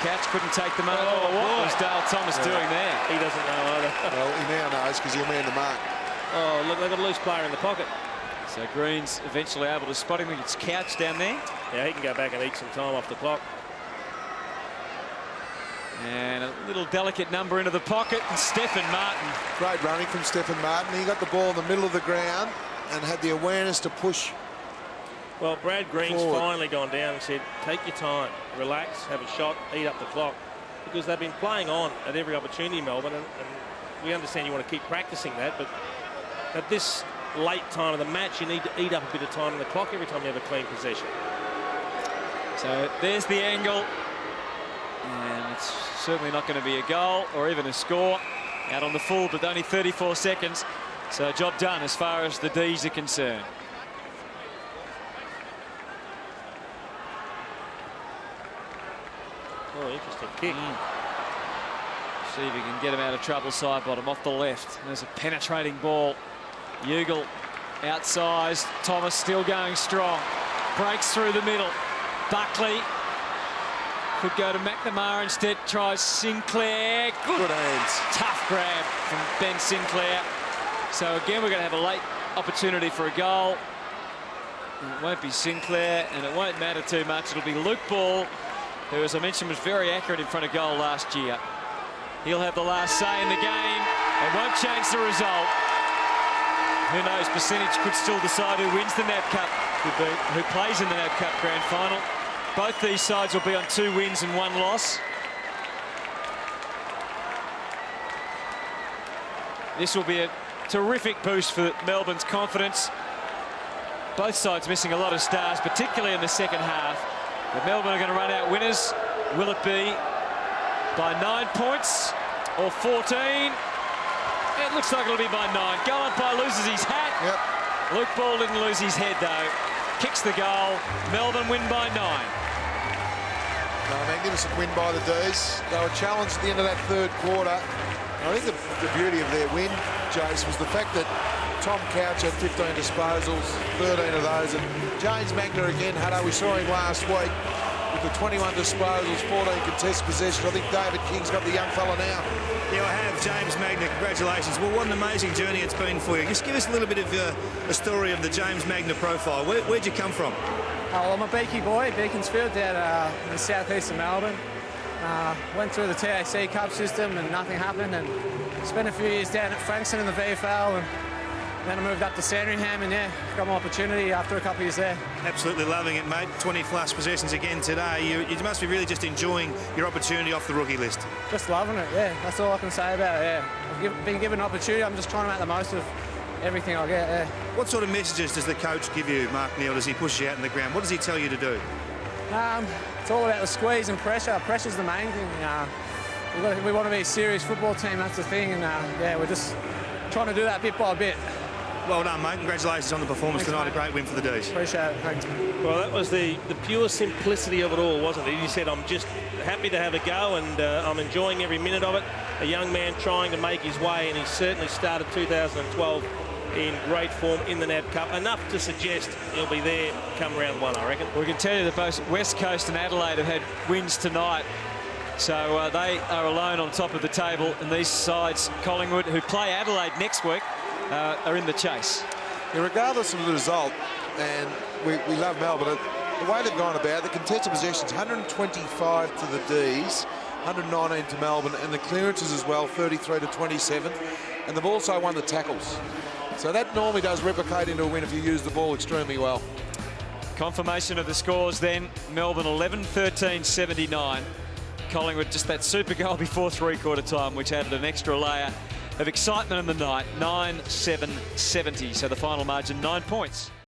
A: Catch couldn't take them over. What was Dale Thomas doing there?
B: He doesn't know either.
D: Well, he now knows because he'll man the mark.
B: Oh, look, they've got a loose player in the pocket.
A: So Green's eventually able to spot him. It's Couch down there.
B: Yeah, he can go back and eat some time off the clock.
A: And a little delicate number into the pocket. And Stefan Martin.
D: Great running from Stefan Martin. He got the ball in the middle of the ground and had the awareness to push.
B: Well, Brad Green's
D: forward.
B: finally gone down and said, take your time, relax, have a shot, eat up the clock. Because they've been playing on at every opportunity, Melbourne, and we understand you want to keep practicing that, but at this late time of the match, you need to eat up a bit of time on the clock every time you have a clean possession.
A: So there's the angle. And it's certainly not going to be a goal or even a score. Out on the full, but only 34 seconds. So job done as far as the D's are concerned.
B: Oh, interesting kick.
A: See if he can get him out of trouble. Side bottom off the left. There's a penetrating ball. Ugle outsized. Thomas still going strong. Breaks through the middle. Buckley could go to McNamara instead. Tries Sinclair.
D: Good hands.
A: Tough grab from Ben Sinclair. So again, we're going to have a late opportunity for a goal. It won't be Sinclair, and it won't matter too much. It'll be Luke Ball, who, as I mentioned, was very accurate in front of goal last year. He'll have the last say in the game. It won't change the result. Who knows? Percentage could still decide who wins the NAB Cup, who plays in the NAB Cup Grand Final. Both these sides will be on 2 wins and 1 loss. This will be a terrific boost for Melbourne's confidence. Both sides missing a lot of stars, particularly in the second half. But Melbourne are going to run out winners. Will it be by 9 points or 14? It looks like it'll be by 9. Goalkeeper loses his hat.
D: Yep.
A: Luke Ball didn't lose his head, though. Kicks the goal. Melbourne win by 9.
D: Magnificent win by the D's. They were challenged at the end of that third quarter. I think the beauty of their win, Jace, was the fact that Tom Couch had 15 disposals, 13 of those, and James Magna again, Hutto, we saw him last week with the 21 disposals, 14 contested possessions. I think David King's got the young fella now.
E: Yeah, I have. James Magna, congratulations. Well, what an amazing journey it's been for you. Just give us a little bit of a story of the James Magna profile. Where'd you come from?
F: Oh, I'm a Beaky boy, Beaconsfield, down in the southeast of Melbourne. Went through the TAC Cup system and nothing happened, and spent a few years down at Frankston in the VFL, and then I moved up to Sandringham, and yeah, got my opportunity after a couple of years there.
E: Absolutely loving it, mate. 20+ possessions again today. You must be really just enjoying your opportunity off the rookie list.
F: Just loving it, yeah. That's all I can say about it, yeah. I've been given an opportunity. I'm just trying to make the most of everything I get, yeah.
E: What sort of messages does the coach give you, Mark Neal, as he pushes you out in the ground? What does he tell you to do?
F: It's all about the squeeze and pressure. Pressure's the main thing. We want to be a serious football team, that's the thing, and yeah, we're just trying to do that bit by bit.
E: Well done, mate. Congratulations on the performance tonight.
F: Mate.
E: A great win for the D's.
F: Appreciate it. Thanks.
B: Well, that was the pure simplicity of it all, wasn't it? He said, I'm just happy to have a go, and I'm enjoying every minute of it. A young man trying to make his way, and he certainly started 2012 in great form in the NAB Cup. Enough to suggest he'll be there come round 1, I reckon.
A: We can tell you that both West Coast and Adelaide have had wins tonight. So they are alone on top of the table, and these sides, Collingwood, who play Adelaide next week, are in the chase.
D: Yeah, regardless of the result, and we love Melbourne, the way they've gone about, the contested possessions, 125 to the Ds, 119 to Melbourne, and the clearances as well, 33 to 27. And they've also won the tackles. So that normally does replicate into a win if you use the ball extremely well.
A: Confirmation of the scores then. Melbourne 11-13-79. Collingwood just that super goal before three-quarter time, which added an extra layer of excitement in the night. 9-7-70. So the final margin, 9 points.